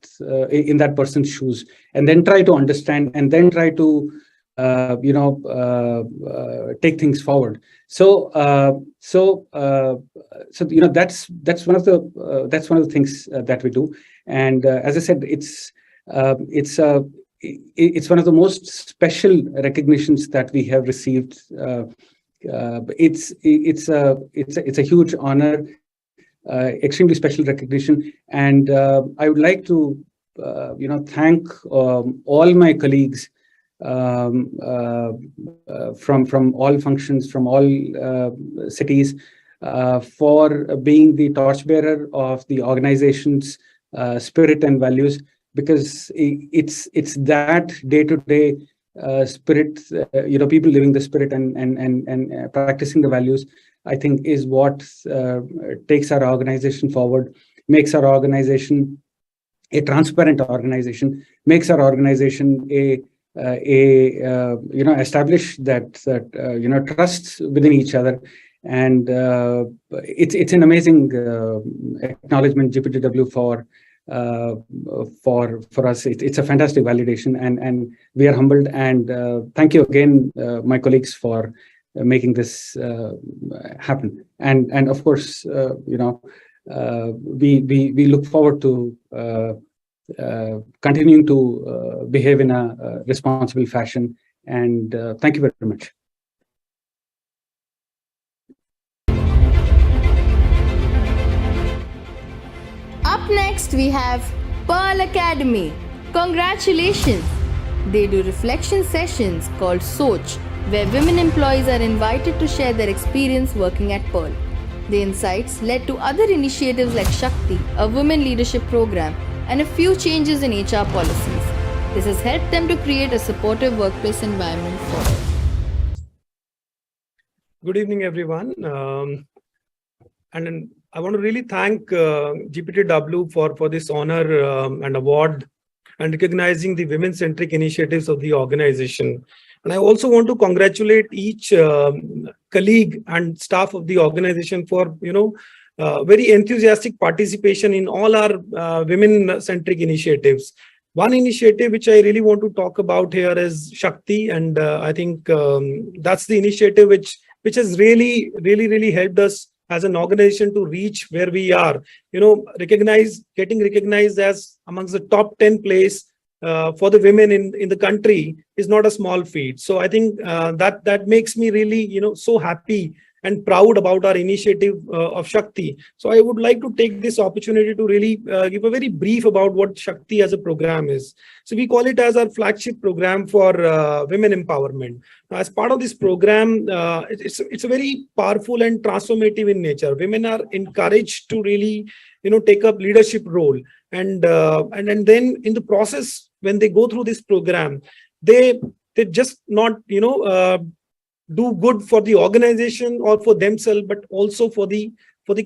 person's shoes, and then try to understand, and then try to take things forward. So that's one of the things that we do. And as I said, it's one of the most special recognitions that we have received. It's a huge honor, extremely special recognition, and I would like to thank all my colleagues from all functions, from all cities, for being the torchbearer of the organization's spirit and values, because it's that day-to-day spirit, people living the spirit and practicing the values, I think, is what takes our organization forward, makes our organization a transparent organization, makes our organization establish that trust within each other. And it's an amazing acknowledgement, GPTW, for us. It's a fantastic validation, and we are humbled. And thank you again, my colleagues, for making this happen. And of course, we look forward to continuing to behave in a responsible fashion. And thank you very much. Up next, we have Pearl Academy. Congratulations! They do reflection sessions called Soch, where women employees are invited to share their experience working at Pearl. The insights led to other initiatives like Shakti, a women leadership program, and a few changes in HR policies. This has helped them to create a supportive workplace environment for all. Good evening, everyone. And I want to really thank GPTW for this honor and award, and recognizing the women-centric initiatives of the organization. And I also want to congratulate each colleague and staff of the organization for, very enthusiastic participation in all our women-centric initiatives. One initiative which I really want to talk about here is Shakti, and I think that's the initiative which has really helped us as an organization to reach where we are. Getting recognized as amongst the top 10 place for the women in the country is not a small feat. So I think that makes me really so happy and proud about our initiative of Shakti. So I would like to take this opportunity to really give a very brief about what Shakti as a program is. So we call it as our flagship program for women empowerment. Now, as part of this program, it's a very powerful and transformative in nature. Women are encouraged to really take up leadership role, and then in the process, when they go through this program, they just not do good for the organization or for themselves, but also for the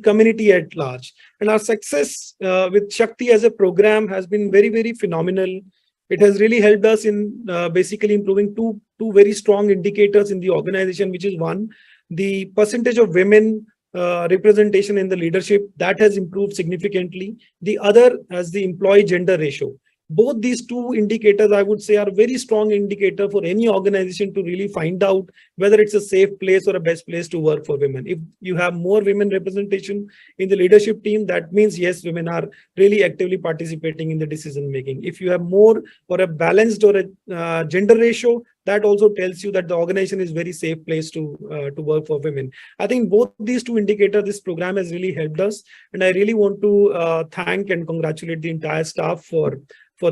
community at large. And our success with Shakti as a program has been very phenomenal. It has really helped us in basically improving two very strong indicators in the organization, which is one, the percentage of women representation in the leadership, that has improved significantly. The other as the employee gender ratio. Both these two indicators, I would say, are a very strong indicator for any organization to really find out whether it's a safe place or a best place to work for women. If you have more women representation in the leadership team, that means, yes, women are really actively participating in the decision making. If you have more or a balanced or a gender ratio, that also tells you that the organization is very safe place to work for women. I think both these two indicators, this program has really helped us. And I really want to thank and congratulate the entire staff for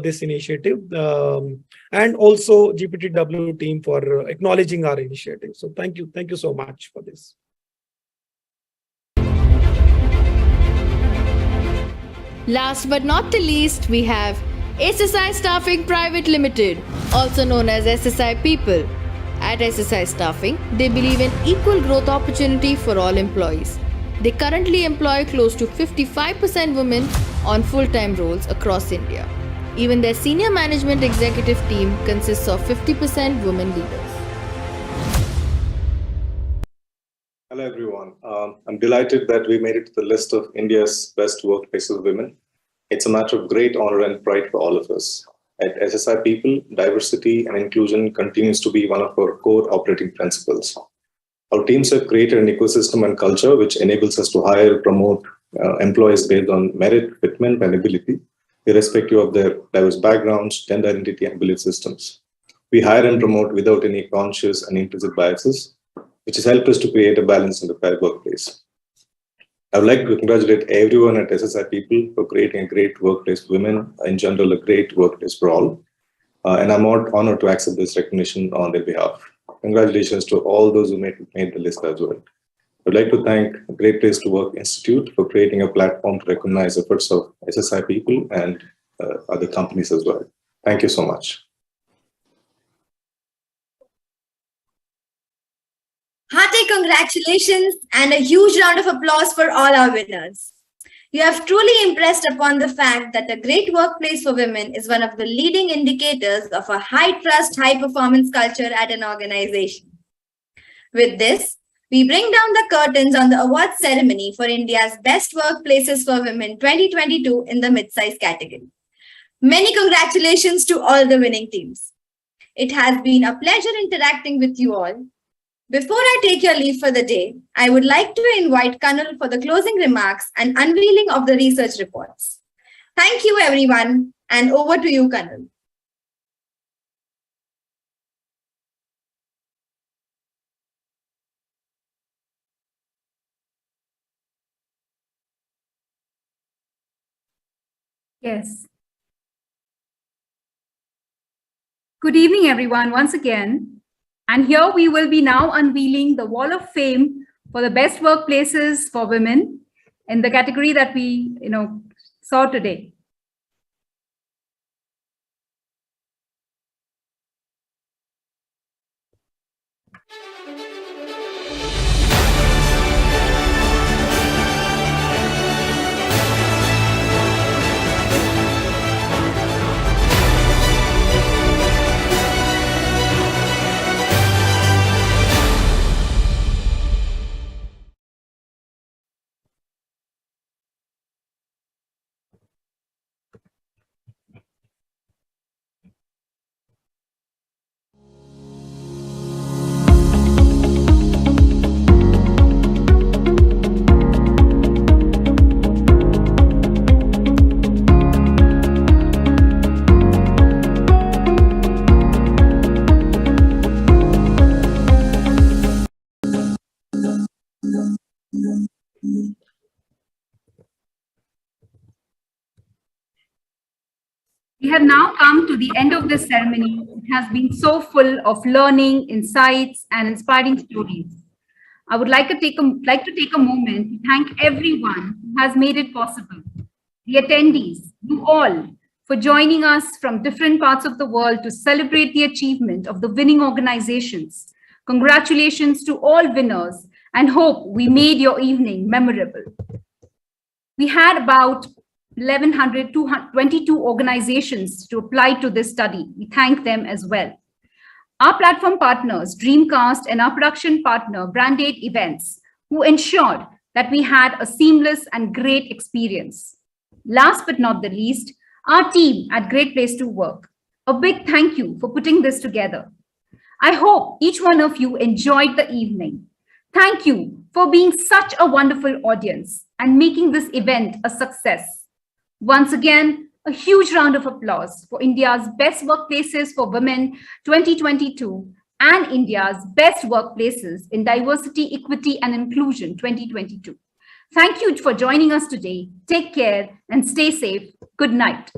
this initiative, and also GPTW team for acknowledging our initiative. So thank you so much for this. Last but not the least, we have SSI Staffing Private Limited, also known as SSI People. At SSI Staffing, they believe in equal growth opportunity for all employees. They currently employ close to 55% women on full-time roles across India. Even their senior management executive team consists of 50% women leaders. Hello, everyone. I'm delighted that we made it to the list of India's best workplaces for women. It's a matter of great honor and pride for all of us. At SSI People, diversity and inclusion continues to be one of our core operating principles. Our teams have created an ecosystem and culture which enables us to hire, promote employees based on merit, fitment, and ability, irrespective of their diverse backgrounds, gender identity, and belief systems. We hire and promote without any conscious and implicit biases, which has helped us to create a balanced and a fair workplace. I would like to congratulate everyone at SSI People for creating a great workplace for women, in general, a great workplace for all. And I'm honored to accept this recognition on their behalf. Congratulations to all those who made the list as well. I would like to thank Great Place to Work Institute for creating a platform to recognize efforts of SSI People and other companies as well. Thank you so much. Hearty congratulations and a huge round of applause for all our winners. You have truly impressed upon the fact that a great workplace for women is one of the leading indicators of a high-trust, high-performance culture at an organization. With this, we bring down the curtains on the awards ceremony for India's Best Workplaces for Women 2022 in the mid-size category. Many congratulations to all the winning teams. It has been a pleasure interacting with you all. Before I take your leave for the day, I would like to invite Kanal for the closing remarks and unveiling of the research reports. Thank you, everyone, and over to you, Kanal. Yes. Good evening, everyone, once again. And here we will be now unveiling the Wall of Fame for the best workplaces for women in the category that we saw today. We have now come to the end of this ceremony. It has been so full of learning, insights, and inspiring stories. I would like to take a moment to thank everyone who has made it possible. The attendees, you all, for joining us from different parts of the world to celebrate the achievement of the winning organizations. Congratulations to all winners, and hope we made your evening memorable. We had about 1,122 organizations to apply to this study. We thank them as well. Our platform partners, Dreamcast, and our production partner, Branded Events, who ensured that we had a seamless and great experience. Last but not the least, our team at Great Place to Work. A big thank you for putting this together. I hope each one of you enjoyed the evening. Thank you for being such a wonderful audience and making this event a success. Once again, a huge round of applause for India's Best Workplaces for Women 2022 and India's Best Workplaces in Diversity, Equity and Inclusion 2022. Thank you for joining us today. Take care and stay safe. Good night.